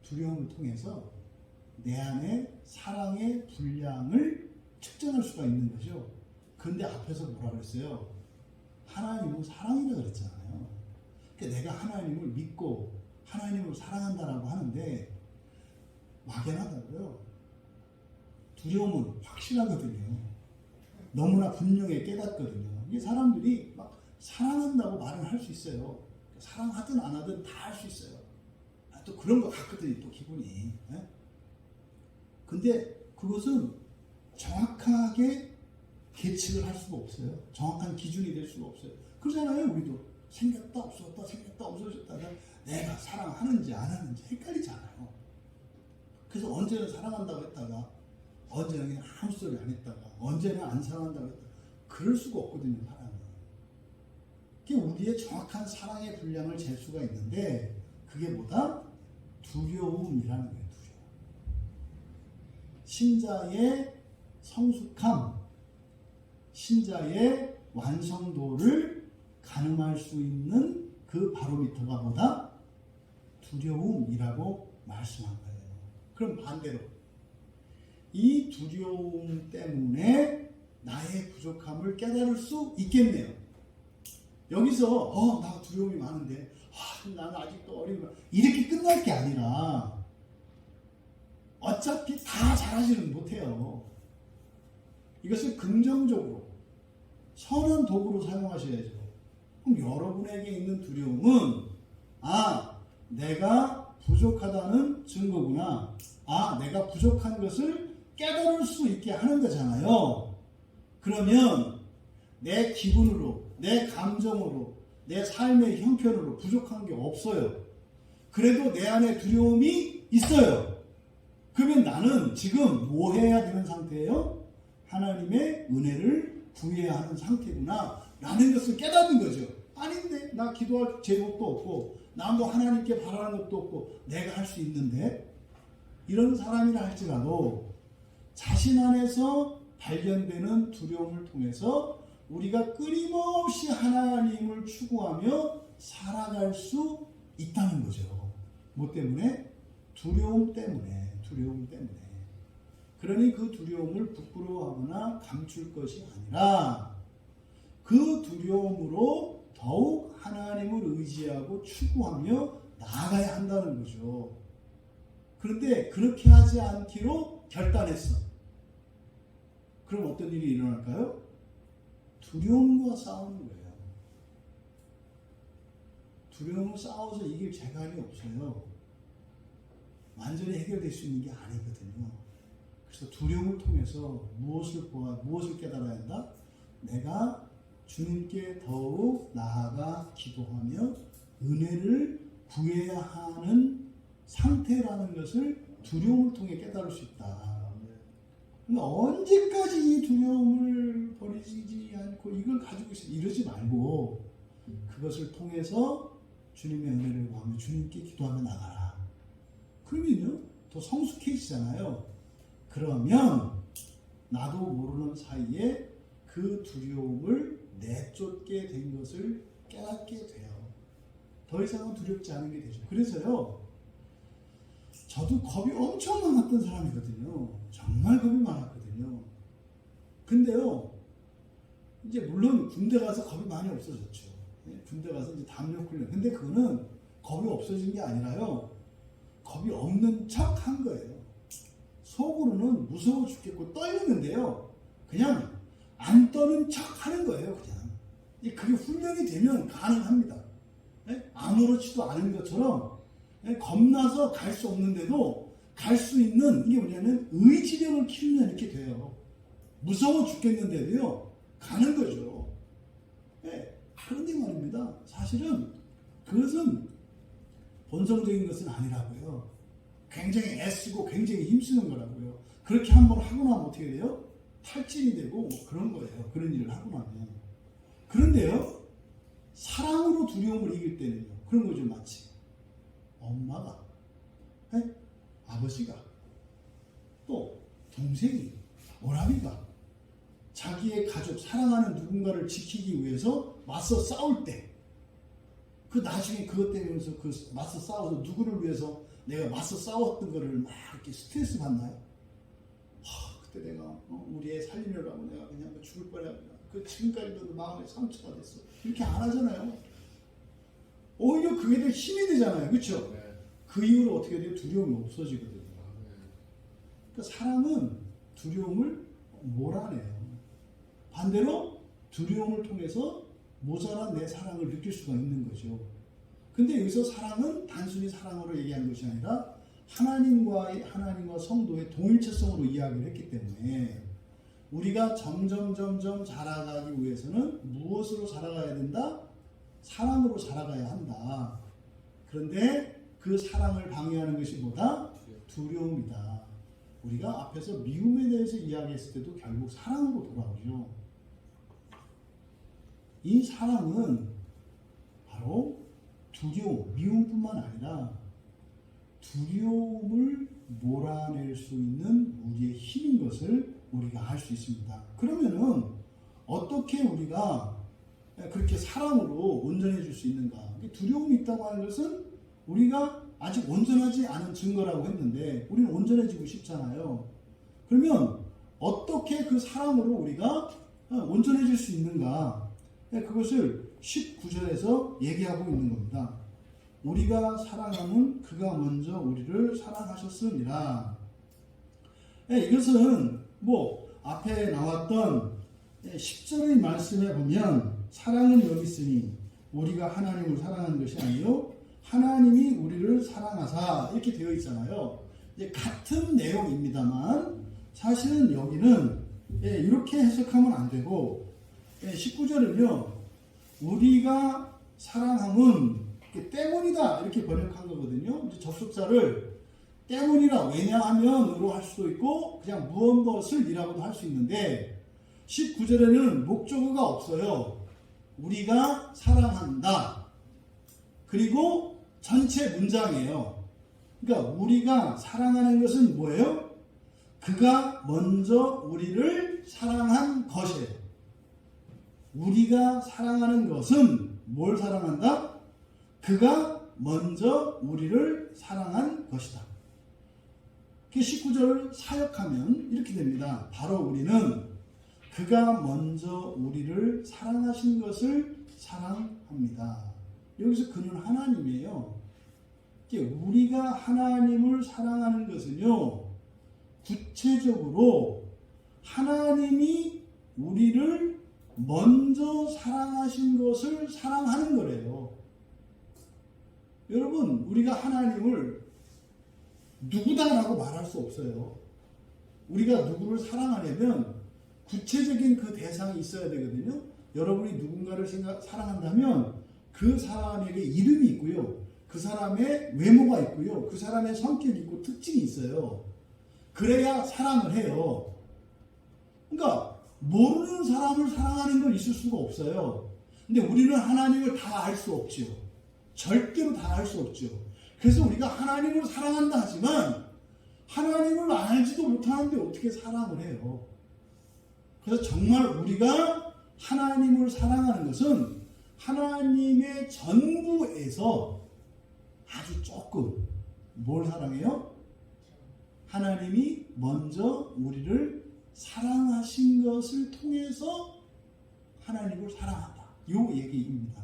두려움을 통해서 내 안에 사랑의 분량을 측정할 수가 있는 거죠. 근데 앞에서 뭐라 그랬어요? 하나님은 사랑이라 그랬잖아요. 그러니까 내가 하나님을 믿고 하나님을 사랑한다라고 하는데 막연하다고요. 두려움은 확실하거든요. 너무나 분명히 깨닫거든요. 이게 사람들이 막 사랑한다고 말은 할 수 있어요. 사랑하든 안 하든 다 할 수 있어요. 또 그런 거 같거든요. 또 기분이. 예? 근데 그것은 정확하게 계측을 할 수가 없어요. 정확한 기준이 될 수가 없어요. 그러잖아요. 우리도 생겼다 없어졌다 생겼다 없어졌다 내가 사랑하는지 안 하는지 헷갈리잖아요. 그래서 언제는 사랑한다고 했다가 언제는 그냥 아무 소리 안 했다가 언제는 안 사랑한다고 했다가 그럴 수가 없거든요. 사랑은. 그게 우리의 정확한 사랑의 분량을 잴 수가 있는데 그게 뭐다? 두려움이라는 거예요. 두려움. 신자의 성숙함, 신자의 완성도를 가늠할 수 있는 그 바로미터가 뭐다? 두려움이라고 말씀한 거예요. 그럼 반대로 이 두려움 때문에 나의 부족함을 깨달을 수 있겠네요. 여기서 나 두려움이 많은데 나는 아직도 어린다 이렇게 끝날 게 아니라 어차피 다 잘하지는 못해요. 이것을 긍정적으로 선한 도구로 사용하셔야죠. 그럼 여러분에게 있는 두려움은 내가 부족하다는 증거구나. 내가 부족한 것을 깨달을 수 있게 하는 거잖아요. 그러면 내 기분으로, 내 감정으로, 내 삶의 형편으로 부족한 게 없어요. 그래도 내 안에 두려움이 있어요. 그러면 나는 지금 뭐 해야 되는 상태예요? 하나님의 은혜를 구해야 하는 상태구나 라는 것을 깨닫는 거죠. 아닌데 나 기도할 제목도 없고 나 뭐 하나님께 바라는 것도 없고 내가 할 수 있는데 이런 사람이라 할지라도 자신 안에서 발견되는 두려움을 통해서 우리가 끊임없이 하나님을 추구하며 살아갈 수 있다는 거죠. 뭐 때문에? 두려움 때문에. 그러니 그 두려움을 부끄러워하거나 감출 것이 아니라 그 두려움으로 더욱 하나님을 의지하고 추구하며 나아가야 한다는 거죠. 그런데 그렇게 하지 않기로 결단했어. 그럼 어떤 일이 일어날까요? 두려움과 싸우는 거예요. 두려움을 싸워서 이길 재간이 없어요. 완전히 해결될 수 있는 게 아니거든요. 그래서 두려움을 통해서 무엇을 깨달아야 한다? 내가 주님께 더욱 나아가 기도하며 은혜를 구해야 하는 상태라는 것을 두려움을 통해 깨달을 수 있다. 그러니까 언제까지 이 두려움을 버리지 않고 이걸 가지고 있어 이러지 말고 그것을 통해서 주님의 은혜를 구하며 주님께 기도하며 나가라. 그러면요 더 성숙해지잖아요. 그러면 나도 모르는 사이에 그 두려움을 내쫓게 된 것을 깨닫게 돼요. 더 이상은 두렵지 않은 게 되죠. 그래서요 저도 겁이 엄청 많았던 사람이거든요. 정말 겁이 많았거든요. 근데요 이제 물론 군대 가서 겁이 많이 없어졌죠. 군대 가서 이제 담력 훈련. 근데 그거는 겁이 없어진 게 아니라요 겁이 없는 척 한 거예요. 속으로는 무서워 죽겠고 떨리는데요 그냥 안 떠는 척 하는 거예요. 그냥 그게 훈련이 되면 가능합니다. 아무렇지도 않은 것처럼 겁나서 갈 수 없는데도 갈 수 있는 이게 뭐냐면 의지력을 키우면 이렇게 돼요. 무서워 죽겠는데도요 가는 거죠. 그런데 말입니다. 사실은 그것은 본성적인 것은 아니라고요. 굉장히 애쓰고 굉장히 힘쓰는 거라고요. 그렇게 한번 하고 나면 어떻게 돼요? 탈진이 되고 그런 거예요. 그런 일을 하고 나면. 그런데요 사랑으로 두려움을 이길 때는요 그런 거죠. 마치 엄마가 아버지가 또 동생이 오라비가 자기의 가족 사랑하는 누군가를 지키기 위해서 맞서 싸울 때 그 나중에 그것 때문에 그 맞서 싸워서 누구를 위해서 내가 맞서 싸웠던 거를 막 이렇게 스트레스 받나요? 그때 내가 우리 애 살리느라고 내가 그냥 죽을 뻔했구나. 그 지금까지도 마음에 상처가 됐어. 이렇게 안 하잖아요. 오히려 그게 더 힘이 되잖아요. 그렇죠? 네. 그 이후로 어떻게 돼요? 두려움이 없어지거든요. 그러니까 사랑은 두려움을 몰아내요. 반대로 두려움을 통해서 모자란 내 사랑을 느낄 수가 있는 거죠. 근데 여기서 사랑은 단순히 사랑으로 얘기하는 것이 아니라 하나님과 성도의 동일체성으로 이야기를 했기 때문에 우리가 점점 자라가기 위해서는 무엇으로 살아가야 된다? 사랑으로 살아가야 한다. 그런데 그 사랑을 방해하는 것이 뭐다? 두려움이다. 우리가 앞에서 미움에 대해서 이야기했을 때도 결국 사랑으로 돌아오죠. 이 사랑은 바로 두려움, 미움뿐만 아니라 두려움을 몰아낼 수 있는 우리의 힘인 것을 우리가 알 수 있습니다. 그러면은 어떻게 우리가 그렇게 사랑으로 온전해질 수 있는가? 두려움이 있다고 하는 것은 우리가 아직 온전하지 않은 증거라고 했는데 우리는 온전해지고 싶잖아요. 그러면 어떻게 그 사랑으로 우리가 온전해질 수 있는가? 그것을 19절에서 얘기하고 있는 겁니다. 우리가 사랑하면 그가 먼저 우리를 사랑하셨습니다. 이것은 앞에 나왔던 10절의 말씀에 보면 사랑은 여기 있으니 우리가 하나님을 사랑하는 것이 아니요 하나님이 우리를 사랑하사 이렇게 되어 있잖아요. 이제 같은 내용입니다만 사실은 여기는 이렇게 해석하면 안 되고 19절은요 우리가 사랑함은 때문이다 이렇게 번역한 거거든요. 이제 접속사를 때문이라 왜냐하면으로 할 수도 있고 그냥 무엇을 이라고도 할 수 있는데 19절에는 목적어가 없어요. 우리가 사랑한다. 그리고 전체 문장이에요. 그러니까 우리가 사랑하는 것은 뭐예요? 그가 먼저 우리를 사랑한 것이에요. 우리가 사랑하는 것은 뭘 사랑한다? 그가 먼저 우리를 사랑한 것이다. 19절을 사역하면 이렇게 됩니다. 바로 우리는 그가 먼저 우리를 사랑하신 것을 사랑합니다. 여기서 그는 하나님이에요. 우리가 하나님을 사랑하는 것은요, 구체적으로 하나님이 우리를 먼저 사랑하신 것을 사랑하는 거래요. 여러분, 우리가 하나님을 누구다라고 말할 수 없어요. 우리가 누구를 사랑하려면 구체적인 그 대상이 있어야 되거든요. 여러분이 누군가를 사랑한다면 그 사람에게 이름이 있고요. 그 사람의 외모가 있고요. 그 사람의 성격이 있고 특징이 있어요. 그래야 사랑을 해요. 그러니까 모르는 사람을 사랑하는 건 있을 수가 없어요. 근데 우리는 하나님을 다 알 수 없죠. 절대로 다 알 수 없죠. 그래서 우리가 하나님을 사랑한다 하지만 하나님을 알지도 못하는데 어떻게 사랑을 해요? 그래서 정말 우리가 하나님을 사랑하는 것은 하나님의 전부에서 아주 조금 뭘 사랑해요? 하나님이 먼저 우리를 사랑하신 것을 통해서 하나님을 사랑한다. 이 얘기입니다.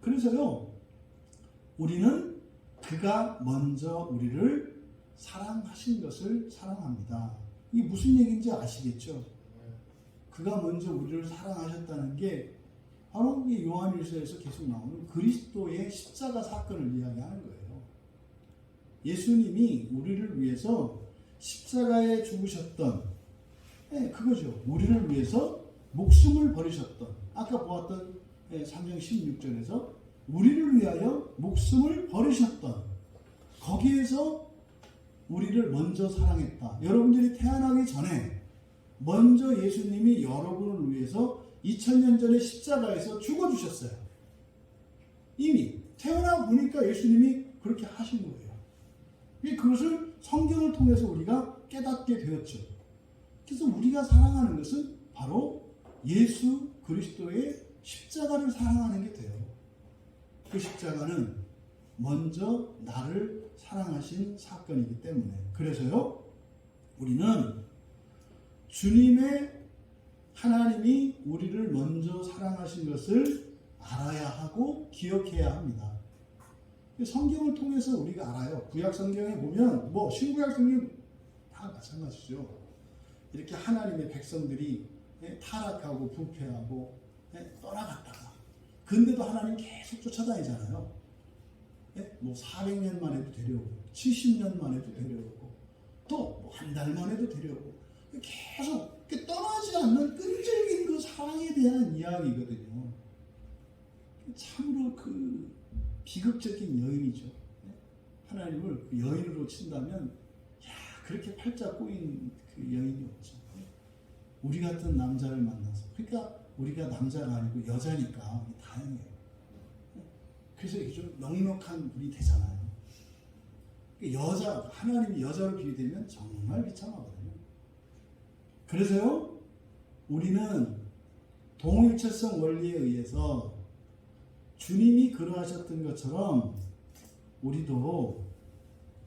그래서요, 우리는 그가 먼저 우리를 사랑하신 것을 사랑합니다. 이게 무슨 얘기인지 아시겠죠? 그가 먼저 우리를 사랑하셨다는 게 바로 이 요한일서에서 계속 나오는 그리스도의 십자가 사건을 이야기하는 거예요. 예수님이 우리를 위해서 십자가에 죽으셨던 그거죠. 우리를 위해서 목숨을 버리셨던 아까 보았던 3장 16절에서 우리를 위하여 목숨을 버리셨던 거기에서 우리를 먼저 사랑했다. 여러분들이 태어나기 전에 먼저 예수님이 여러분을 위해서 2000년 전에 십자가에서 죽어주셨어요. 이미 태어나 보니까 예수님이 그렇게 하신 거예요. 그것을 성경을 통해서 우리가 깨닫게 되었죠. 그래서 우리가 사랑하는 것은 바로 예수 그리스도의 십자가를 사랑하는 게 돼요. 그 십자가는 먼저 나를 사랑하신 사건이기 때문에 그래서요 우리는 주님의 하나님이 우리를 먼저 사랑하신 것을 알아야 하고 기억해야 합니다. 성경을 통해서 우리가 알아요. 구약 성경에 보면 신구약 성경 다 마찬가지죠. 이렇게 하나님의 백성들이 타락하고 부패하고 떠나갔다가 근데도 하나님 계속 쫓아다니잖아요. 400년 만에도 데려오고 70년 만에도 데려오고 또 한 달 만에도 데려오고 계속 떠나지 않는 끈질긴 그 사랑에 대한 이야기거든요. 참으로 그 비극적인 여인이죠. 하나님을 그 여인으로 친다면 그렇게 팔자 꼬인 그 여인이 없죠. 우리 같은 남자를 만나서 그러니까 우리가 남자가 아니고 여자니까 다행이에요. 그래서 이게 좀 넉넉한 분이 되잖아요. 하나님이 여자로 비유되면 정말 비참하거든요. 그래서요, 우리는 동일체성 원리에 의해서 주님이 그러하셨던 것처럼 우리도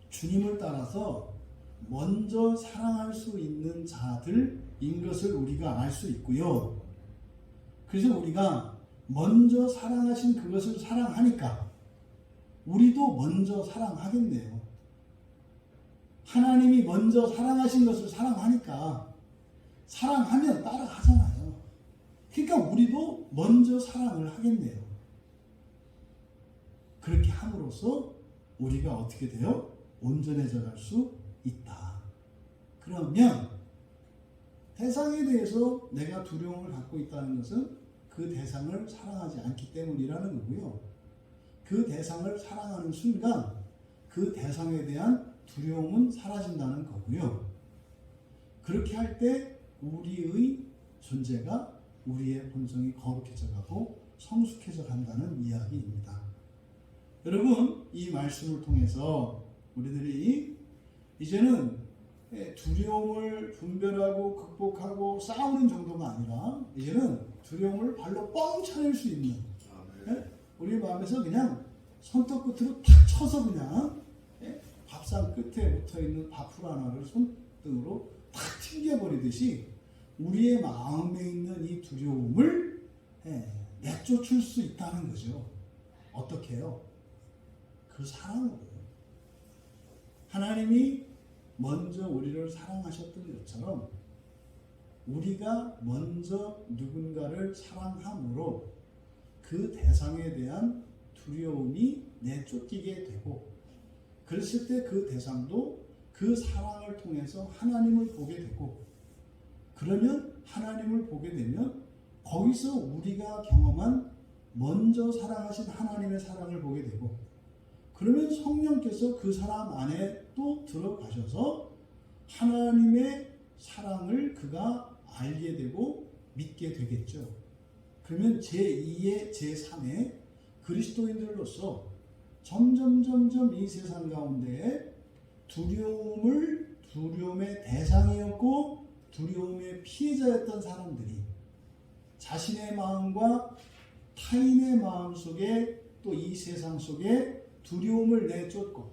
주님을 따라서 먼저 사랑할 수 있는 자들인 것을 우리가 알 수 있고요. 그래서 우리가 먼저 사랑하신 그것을 사랑하니까 우리도 먼저 사랑하겠네요. 하나님이 먼저 사랑하신 것을 사랑하니까 사랑하면 따라가잖아요. 그러니까 우리도 먼저 사랑을 하겠네요. 그렇게 함으로써 우리가 어떻게 돼요? 온전해져 갈 수 있다. 그러면 대상에 대해서 내가 두려움을 갖고 있다는 것은 그 대상을 사랑하지 않기 때문이라는 거고요. 그 대상을 사랑하는 순간 그 대상에 대한 두려움은 사라진다는 거고요. 그렇게 할 때 우리의 존재가 우리의 본성이 거룩해져 가고 성숙해져 간다는 이야기입니다. 여러분, 이 말씀을 통해서 우리들이 이제는 두려움을 분별하고 극복하고 싸우는 정도가 아니라 이제는 두려움을 발로 뻥 차낼 수 있는 우리 마음에서 그냥 손톱 끝으로 탁 쳐서 그냥 밥상 끝에 붙어있는 밥풀 하나를 손등으로 탁 튕겨버리듯이 우리의 마음에 있는 이 두려움을 내쫓을 수 있다는 거죠. 어떻게 해요? 그 사랑으로. 하나님이 먼저 우리를 사랑하셨던 것처럼 우리가 먼저 누군가를 사랑함으로 그 대상에 대한 두려움이 내쫓기게 되고, 그랬을 때 그 대상도 그 사랑을 통해서 하나님을 보게 되고, 그러면 하나님을 보게 되면 거기서 우리가 경험한 먼저 사랑하신 하나님의 사랑을 보게 되고, 그러면 성령께서 그 사람 안에 또 들어가셔서 하나님의 사랑을 그가 알게 되고 믿게 되겠죠. 그러면 제2의 제3의 그리스도인들로서 점점 이 세상 가운데 두려움의 대상이었고 두려움의 피해자였던 사람들이 자신의 마음과 타인의 마음 속에 또 이 세상 속에 두려움을 내쫓고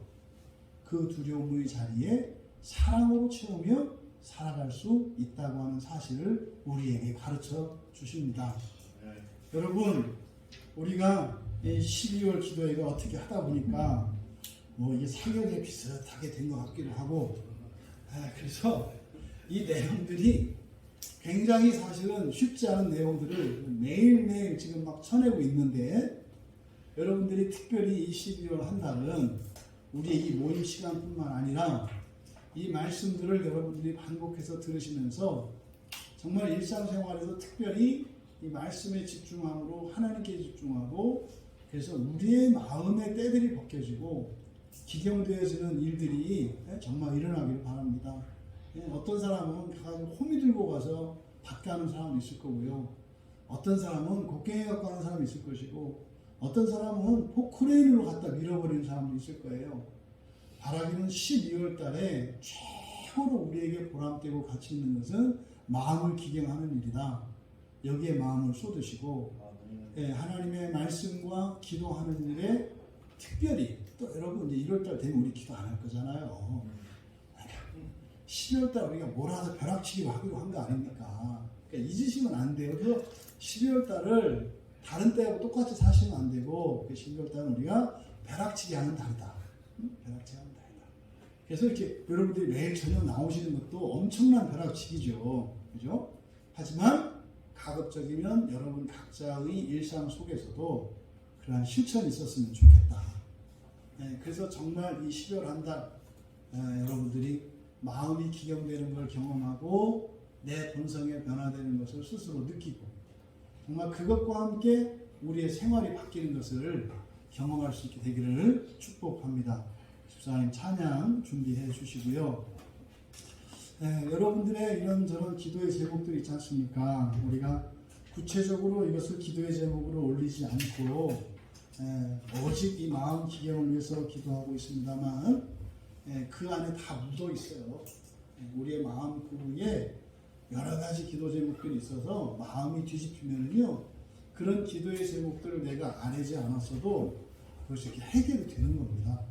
그 두려움의 자리에 사랑으로 채우며 살아갈 수 있다고 하는 사실을 우리에게 가르쳐 주십니다. 여러분, 우리가 12월 기도회가 어떻게 하다 보니까 이게 사격에 비슷하게 된 것 같기도 하고, 그래서 이 내용들이 굉장히 사실은 쉽지 않은 내용들을 매일매일 지금 막 쳐내고 있는데, 여러분들이 특별히 이 12월 한 달은 우리의 이 모임 시간뿐만 아니라 이 말씀들을 여러분들이 반복해서 들으시면서 정말 일상생활에서 특별히 이 말씀에 집중함으로 하나님께 집중하고, 그래서 우리의 마음의 때들이 벗겨지고 기경되어지는 일들이 정말 일어나기를 바랍니다. 어떤 사람은 가지고 호미 들고 가서 밭가는 사람이 있을 거고요. 어떤 사람은 곡괭이 갖고 가는 사람이 있을 것이고, 어떤 사람은 포크레인으로 갖다 밀어버리는 사람도 있을 거예요. 바라기는 12월 달에 최고로 우리에게 보람되고 가치 있는 것은 마음을 기경하는 일이다. 여기에 마음을 쏟으시고 하나님의 말씀과 기도하는 일에 특별히, 또 여러분 이제 1월 달 되면 우리 기도 안 할 거잖아요. 12월 달 우리가 뭐라도 벼락치기로 하기로 한 거 아닙니까? 그러니까 잊으시면 안 돼요. 그래서 12월 달을 다른 때하고 똑같이 사시면 안 되고 12월 달은 우리가 벼락치기 하는 달이다. 벼락치기 하는 달이다. 그래서 이렇게 여러분들이 매일 저녁 나오시는 것도 엄청난 벼락치기죠. 그죠? 하지만 가급적이면 여러분 각자의 일상 속에서도 그러한 실천이 있었으면 좋겠다. 그래서 정말 이 12월 한 달 여러분들이 마음이 기경되는 걸 경험하고 내 본성에 변화되는 것을 스스로 느끼고 정말 그것과 함께 우리의 생활이 바뀌는 것을 경험할 수 있게 되기를 축복합니다. 집사님 찬양 준비해 주시고요. 여러분들의 이런저런 기도의 제목들이 있지 않습니까? 우리가 구체적으로 이것을 기도의 제목으로 올리지 않고 오직 이 마음 기경을 위해서 기도하고 있습니다만 그 안에 다 묻어 있어요. 우리의 마음 구멍에 여러 가지 기도 제목들이 있어서 마음이 뒤집히면요 그런 기도의 제목들을 내가 안 하지 않았어도 그것이 이렇게 해결이 되는 겁니다.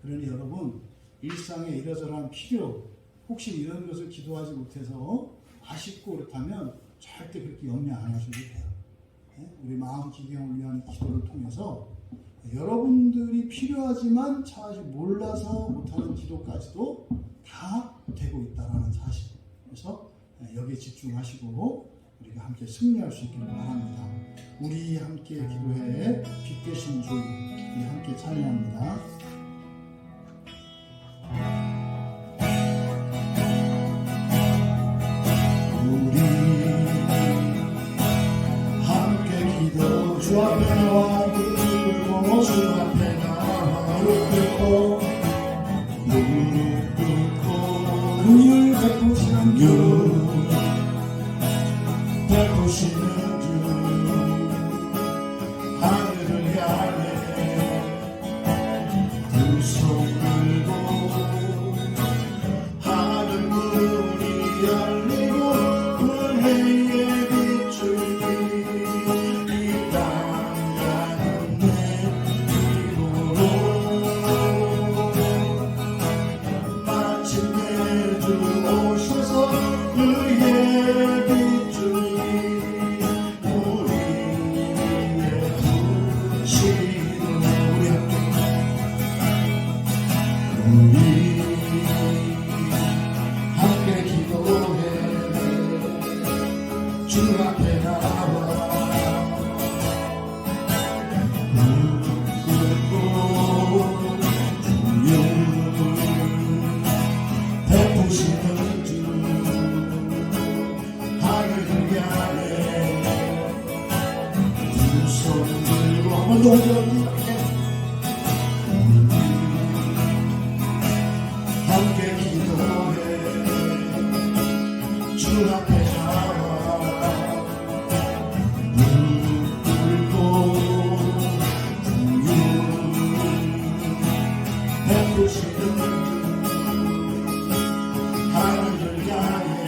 그러니 여러분 일상에 이러저러한 필요 혹시 이런 것을 기도하지 못해서 아쉽고 그렇다면 절대 그렇게 염려 안 하셔도 돼요. 우리 마음 기경을 위한 기도를 통해서 여러분들이 필요하지만 차라리 몰라서 못하는 기도까지도 다 되고 있다는 사실. 그래서 여기에 집중하시고 우리가 함께 승리할 수 있기를 바랍니다. 우리 함께 기도해 빛 되신 주 우리 함께 찬양합니다. 우리 함께 기도 주 앞에 나와 무릎 주 앞에 나와 무릎 꿇고 긍휼 베푸시는 주 베푸시는 주 하늘을 향해 두 손 들고 하늘 문이 열리고 은혜의 빛을 이 땅 가는 내 힘으로 마침내 주 오셔서 그의 빛을 우리의 부시는 우리 함께 기도해 주 앞에 나와 베푸시는 주 하늘을 향해 두 손 들고 한번 더 함께 기도해 주 앞에 나와 무릎 꿇고 베푸시는 하늘을 향해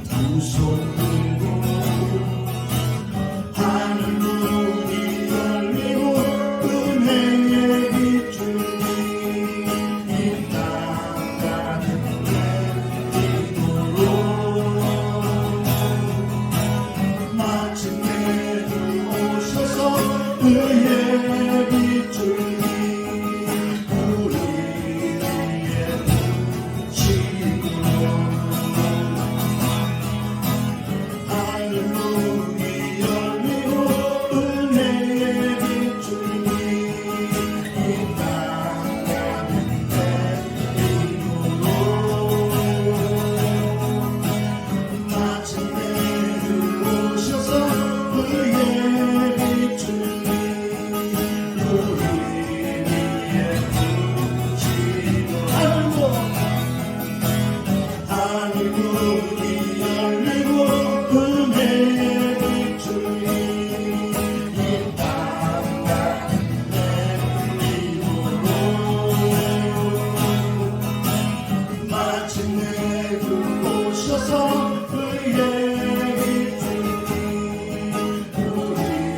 두 손 들고 하늘 문이 열리고 은혜의 빛을 이 땅 가는 내 힘으로 마침내 주 오셔서 그의 빛을 우리의 빛이고 하늘 문이 열리고 은혜의 빛을 이 땅 가는 내 힘으로 마침내 주 오셔서 그의 빛을 우리의 빛이고 하늘 문이 열리고 은혜의 빛을 이 땅 가는 내 힘으로 마침내 주 오셔서 그의 빛을 우리의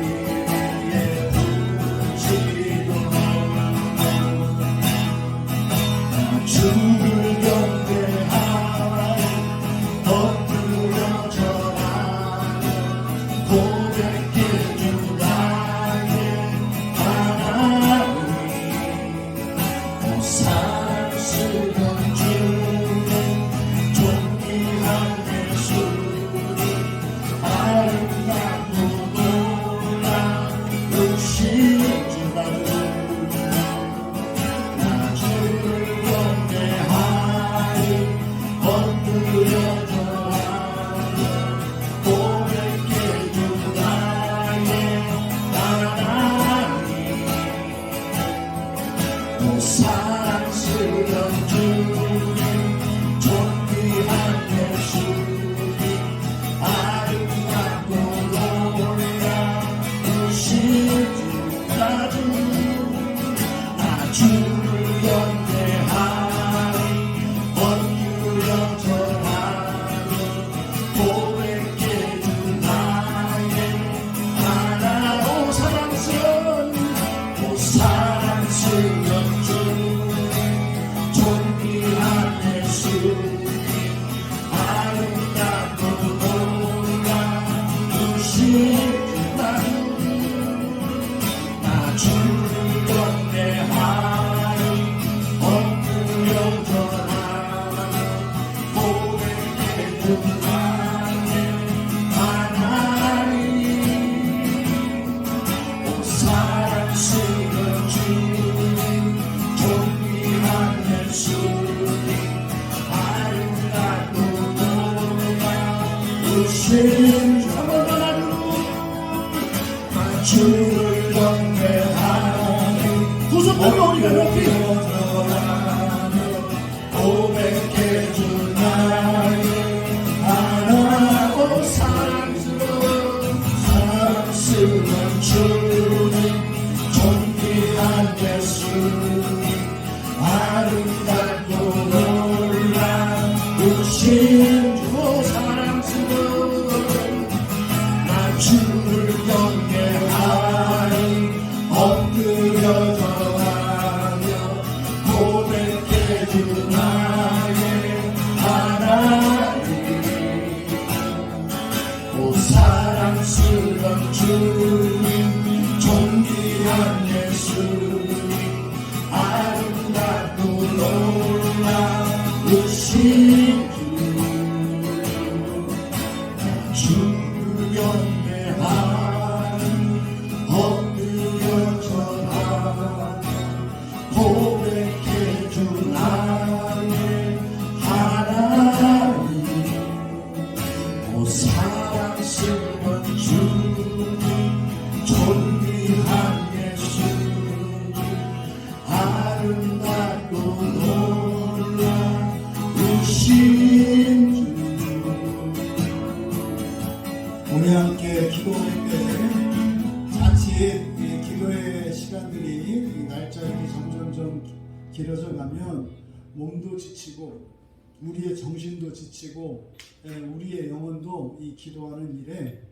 사랑스러운 주님 존귀한 예수님 아름답고 놀라우신 주 나주 나 주를 경배하리 엎드려 절하리 고백해 주 나의 하나로 사랑스러운 주님 존귀한 예수님 아름답고 놀라우신 나 주를 경배하리 엎드려 절하리 고백해 주 나의 하나님 오 사랑스러운 주님 존귀한 예수님 아름답고 놀라우신 주 한번 더 나 주를 경배하니 두 손 들고 우리가 높이 고백해 주 나의 하나고 사랑스러운 주님 존귀한 예수님 아름답고 놀라우신 주 사랑스러운 나 주를 경배하리 엎드려 절하며 고백해 주 나의 하나님 오 사랑스러운 주님 존귀한 예수님 아름답고 놀라우신 주를 경배하리 엎드려 절하리 고백해 주 나의 하나님 오 사랑스러운 주님 존귀한 예수님 아름답고 놀라우신 주 우리 함께 기도할 때 자칫 이 기도의 시간들이 이 날짜들이 점점점 길어져 가면 몸도 지치고 우리의 정신도 지치고 우리의 영혼도 이 기도하는 일에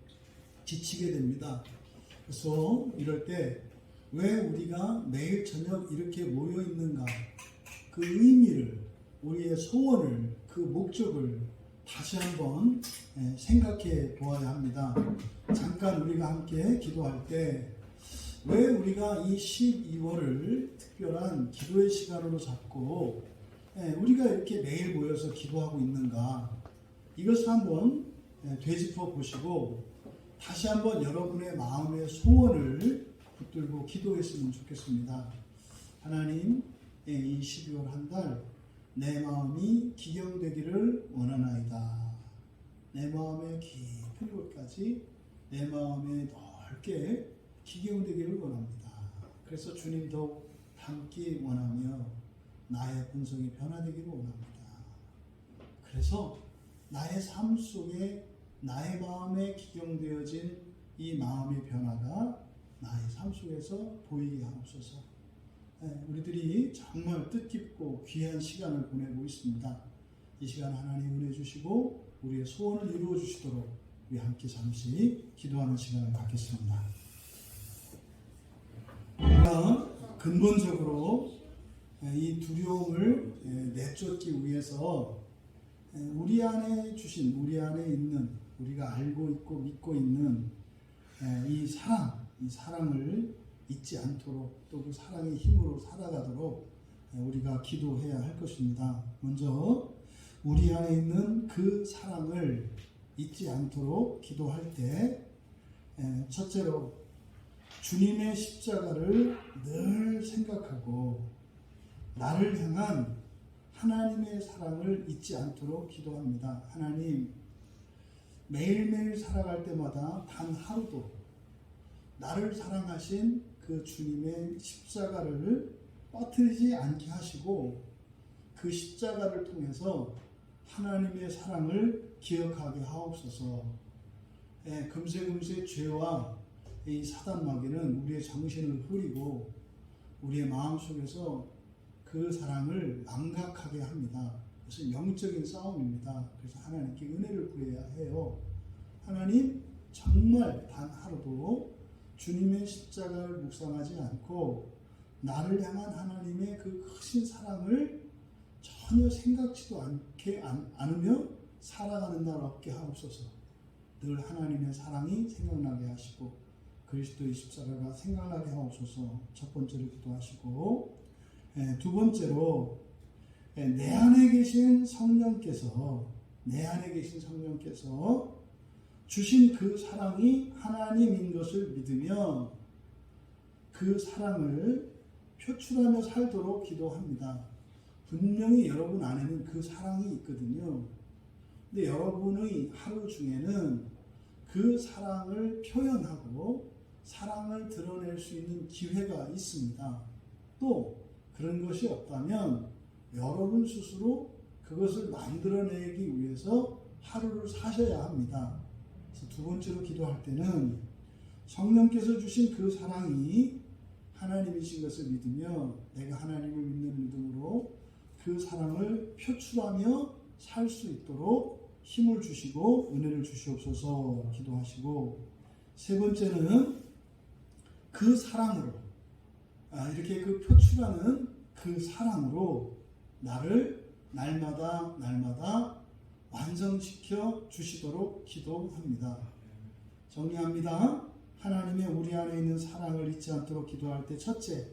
지치게 됩니다. 그래서 이럴 때 왜 우리가 매일 저녁 이렇게 모여 있는가, 그 의미를, 우리의 소원을, 그 목적을 다시 한번 생각해 보아야 합니다. 잠깐 우리가 함께 기도할 때 왜 우리가 이 12월을 특별한 기도의 시간으로 잡고 우리가 이렇게 매일 모여서 기도하고 있는가, 이것을 한번 되짚어 보시고 다시 한번 여러분의 마음의 소원을 붙들고 기도했으면 좋겠습니다. 하나님, 이 12월 한 달 내 마음이 기경되기를 원하나이다. 내 마음의 깊은 곳까지 내 마음에 넓게 기경되기를 원합니다. 그래서 주님 더욱 닮기 원하며 나의 본성이 변화되기를 원합니다. 그래서 나의 삶 속에 나의 마음에 기경되어진 이 마음의 변화가 나의 삶 속에서 보이게 하옵소서. 우리들이 정말 뜻깊고 귀한 시간을 보내고 있습니다. 이 시간 하나님 은혜 주시고 우리의 소원을 이루어 주시도록 우리 함께 잠시 기도하는 시간을 갖겠습니다. 우리가 근본적으로 이 두려움을 내쫓기 위해서 우리 안에 주신, 우리 안에 있는, 우리가 알고 있고 믿고 있는 이 사랑을 잊지 않도록, 또 그 사랑의 힘으로 살아가도록 우리가 기도해야 할 것입니다. 먼저 우리 안에 있는 그 사랑을 잊지 않도록 기도할 때 첫째로 주님의 십자가를 늘 생각하고 나를 향한 하나님의 사랑을 잊지 않도록 기도합니다. 하나님, 매일매일 살아갈 때마다 단 하루도 나를 사랑하신 그 주님의 십자가를 빠뜨리지 않게 하시고 그 십자가를 통해서 하나님의 사랑을 기억하게 하옵소서. 금세 죄와 이 사단 마귀는 우리의 정신을 흐리고 우리의 마음속에서 그 사랑을 망각하게 합니다. 그래서 영적인 싸움입니다. 그래서 하나님께 은혜를 구해야 해요. 하나님, 정말 단 하루도 주님의 십자가를 묵상하지 않고 나를 향한 하나님의 그 크신 사랑을 전혀 생각지도 않으며 살아가는 날 없게 하옵소서. 늘 하나님의 사랑이 생각나게 하시고 그리스도의 십자가가 생각나게 하옵소서. 첫 번째로 기도하시고, 두 번째로 내 안에 계신 성령께서 주신 그 사랑이 하나님인 것을 믿으며 그 사랑을 표출하며 살도록 기도합니다. 분명히 여러분 안에는 그 사랑이 있거든요. 근데 여러분의 하루 중에는 그 사랑을 표현하고 사랑을 드러낼 수 있는 기회가 있습니다. 또 그런 것이 없다면 여러분 스스로 그것을 만들어내기 위해서 하루를 사셔야 합니다. 그래서 두 번째로 기도할 때는 성령께서 주신 그 사랑이 하나님이신 것을 믿으며 내가 하나님을 믿는 믿음으로 그 사랑을 표출하며 살 수 있도록 힘을 주시고 은혜를 주시옵소서 기도하시고, 세 번째는 그 사랑으로 이렇게 그 표출하는 그 사랑으로 나를 날마다 완성시켜 주시도록 기도합니다. 정리합니다. 하나님의 우리 안에 있는 사랑을 잊지 않도록 기도할 때, 첫째,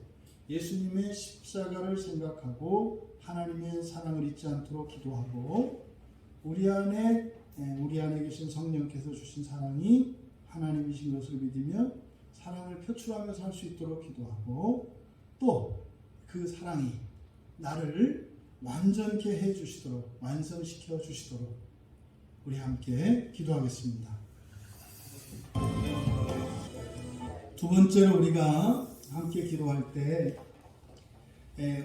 예수님의 십자가를 생각하고 하나님의 사랑을 잊지 않도록 기도하고, 우리 안에 계신 성령께서 주신 사랑이 하나님이신 것을 믿으며 사랑을 표출하며 살 수 있도록 기도하고, 또 그 사랑이 나를 완전케 해 주시도록, 완성시켜 주시도록 우리 함께 기도하겠습니다. 두 번째로 우리가 함께 기도할 때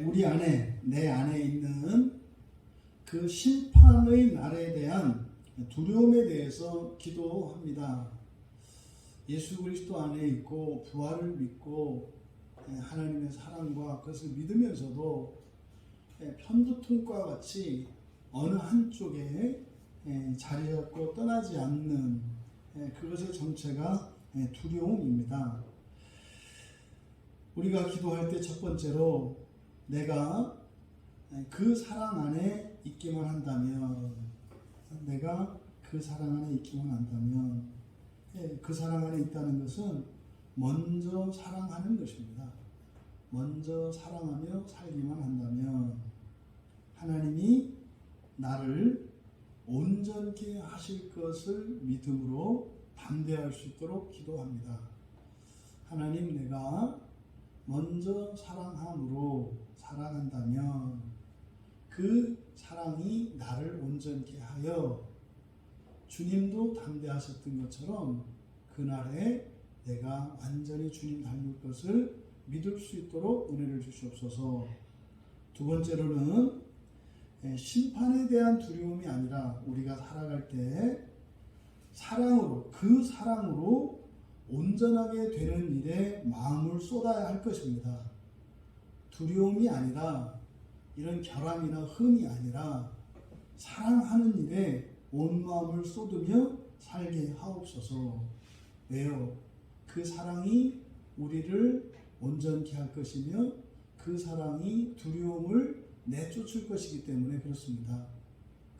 우리 안에, 내 안에 있는 그 심판의 날에 대한 두려움에 대해서 기도합니다. 예수 그리스도 안에 있고 부활을 믿고 하나님의 사랑과 그것을 믿으면서도 편두통과 같이 어느 한쪽에 자리 잡고 떠나지 않는 그것의 정체가 두려움입니다. 우리가 기도할 때 첫 번째로 내가 그 사랑 안에 있기만 한다면, 그 사랑 안에 있다는 것은 먼저 사랑하는 것입니다. 먼저 사랑하며 살기만 한다면 하나님이 나를 온전케 하실 것을 믿음으로 담대할 수 있도록 기도합니다. 하나님, 내가 먼저 사랑한다면 그 사랑이 나를 온전케 하여 주님도 담대하셨던 것처럼 그날에 내가 완전히 주님 닮을 것을 믿을 수 있도록 은혜를 주시옵소서. 두 번째로는 심판에 대한 두려움이 아니라 우리가 살아갈 때 그 사랑으로 온전하게 되는 일에 마음을 쏟아야 할 것입니다. 두려움이 아니라, 이런 결함이나 흠이 아니라 사랑하는 일에 온 마음을 쏟으며 살게 하옵소서. 왜요? 그 사랑이 우리를 온전케 할 것이며 그 사랑이 두려움을 내쫓을 것이기 때문에 그렇습니다.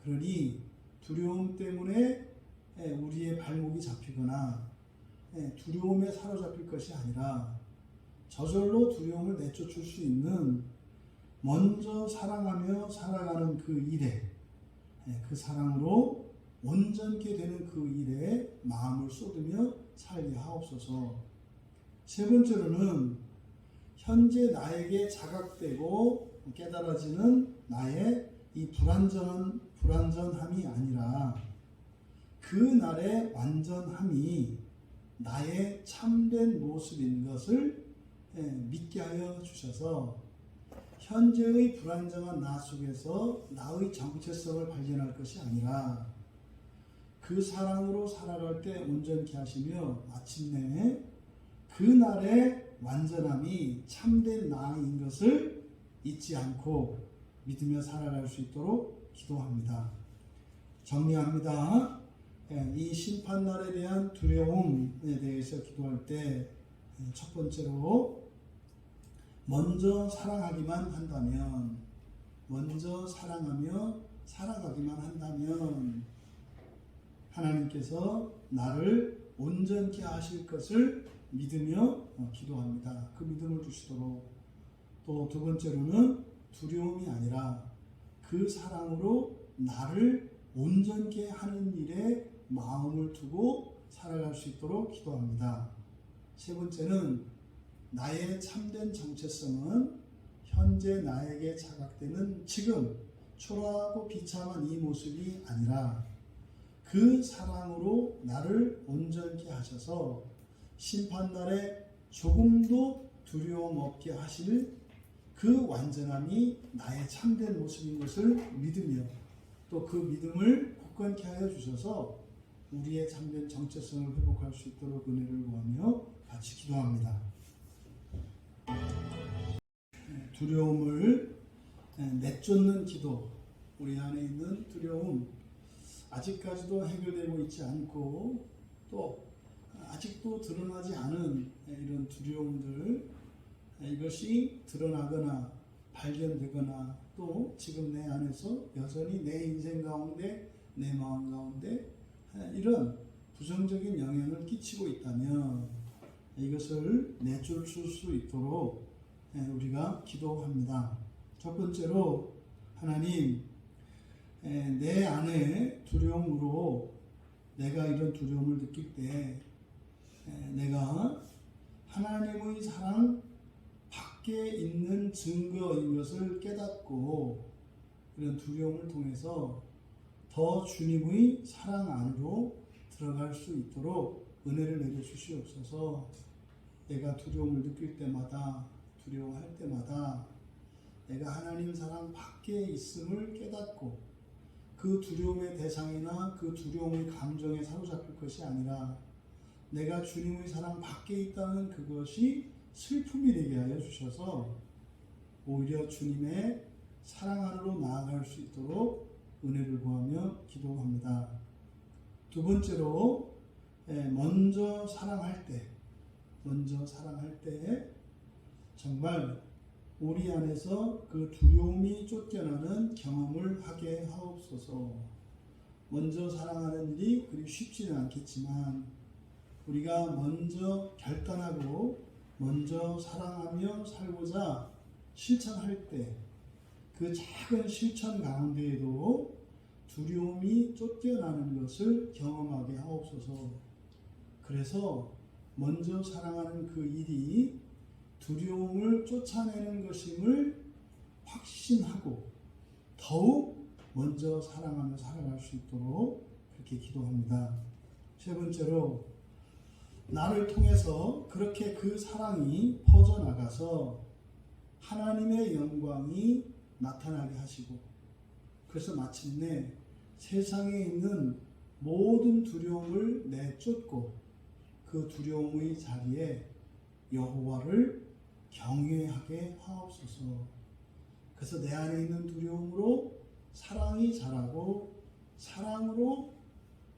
그러니 두려움 때문에 우리의 발목이 잡히거나 두려움에 사로잡힐 것이 아니라 저절로 두려움을 내쫓을 수 있는, 먼저 사랑하며 살아가는 그 일에, 그 사랑으로 온전케 되는 그 일에 마음을 쏟으며 살게 하옵소서. 세 번째로는 현재 나에게 자각되고 깨달아지는 나의 이 불완전함이 아니라 그 날의 완전함이 나의 참된 모습인 것을 믿게 하여 주셔서 현재의 불안정한 나 속에서 나의 정체성을 발견할 것이 아니라 그 사랑으로 살아갈 때 온전케 하시며 마침내 그날의 완전함이 참된 나인 것을 잊지 않고 믿으며 살아갈 수 있도록 기도합니다. 정리합니다. 이 심판날에 대한 두려움에 대해서 기도할 때 첫 번째로 먼저 사랑하기만 한다면, 먼저 사랑하며 살아가기만 한다면 하나님께서 나를 온전케 하실 것을 믿으며 기도합니다. 그 믿음을 주시도록. 또 두 번째로는 두려움이 아니라 그 사랑으로 나를 온전케 하는 일에 마음을 두고 살아갈 수 있도록 기도합니다. 세 번째는 나의 참된 정체성은 현재 나에게 자각되는 지금 초라하고 비참한 이 모습이 아니라 그 사랑으로 나를 온전케 하셔서 심판날에 조금도 두려움 없게 하실 그 완전함이 나의 참된 모습인 것을 믿으며 또 그 믿음을 굳건케 하여 주셔서 우리의 참된 정체성을 회복할 수 있도록 은혜를 구하며 같이 기도합니다. 두려움을 내쫓는 기도. 우리 안에 있는 두려움 아직까지도 해결되고 있지 않고 또 아직도 드러나지 않은 이런 두려움들, 이것이 드러나거나 발견되거나 또 지금 내 안에서 여전히 내 인생 가운데 내 마음 가운데 이런 부정적인 영향을 끼치고 있다면 이것을 내쫓을 수 있도록 우리가 기도합니다. 첫 번째로 하나님, 내 안에 두려움으로 내가 이런 두려움을 느낄 때 내가 하나님의 사랑 밖에 있는 증거인 것을 깨닫고 이런 두려움을 통해서 더 주님의 사랑 안으로 들어갈 수 있도록 은혜를 내려주시옵소서. 내가 두려움을 느낄 때마다, 두려워할 때마다 내가 하나님 사랑 밖에 있음을 깨닫고 그 두려움의 대상이나 그 두려움의 감정에 사로잡힐 것이 아니라 내가 주님의 사랑 밖에 있다는 그것이 슬픔이 되게 하여 주셔서 오히려 주님의 사랑 안으로 나아갈 수 있도록 은혜를 구하며 기도합니다. 두 번째로 먼저 사랑할 때 정말 우리 안에서 그 두려움이 쫓겨나는 경험을 하게 하옵소서. 먼저 사랑하는 일이 그리 쉽지는 않겠지만 우리가 먼저 결단하고 먼저 사랑하며 살고자 실천할 때 그 작은 실천 가운데에도 두려움이 쫓겨나는 것을 경험하게 하옵소서. 그래서 먼저 사랑하는 그 일이 두려움을 쫓아내는 것임을 확신하고 더욱 먼저 사랑하며 살아갈 수 있도록 그렇게 기도합니다. 세 번째로 나를 통해서 그렇게 그 사랑이 퍼져나가서 하나님의 영광이 나타나게 하시고 그래서 마침내 세상에 있는 모든 두려움을 내쫓고 그 두려움의 자리에 여호와를 경외하게 하옵소서. 그래서 내 안에 있는 두려움으로 사랑이 자라고 사랑으로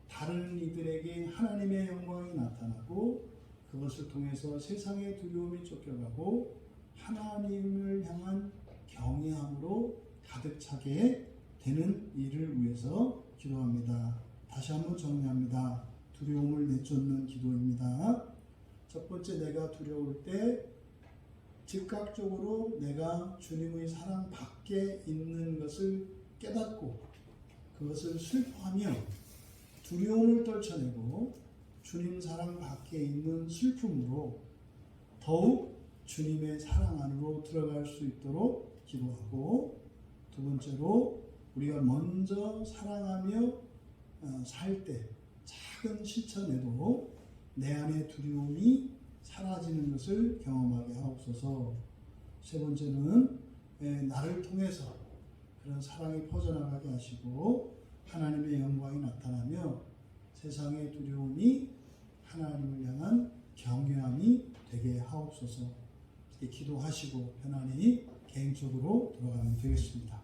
다른 이들에게 하나님의 영광이 나타나고 그것을 통해서 세상의 두려움이 쫓겨가고 하나님을 향한 경외함으로 가득 차게 되는 일을 위해서 기도합니다. 다시 한번 정리합니다. 두려움을 내쫓는 기도입니다. 첫 번째, 내가 두려울 때 즉각적으로 내가 주님의 사랑 밖에 있는 것을 깨닫고 그것을 슬퍼하며 두려움을 떨쳐내고 주님 사랑 밖에 있는 슬픔으로 더욱 주님의 사랑 안으로 들어갈 수 있도록 기도하고, 두 번째로 우리가 먼저 사랑하며 살 때 작은 실천에도 내 안의 두려움이 사라지는 것을 경험하게 하옵소서. 세 번째는 나를 통해서 그런 사랑이 퍼져나가게 하시고 하나님의 영광이 나타나며 세상의 두려움이 하나님을 향한 경외함이 되게 하옵소서. 이렇게 기도하시고 편안히 개인적으로 돌아가면 되겠습니다.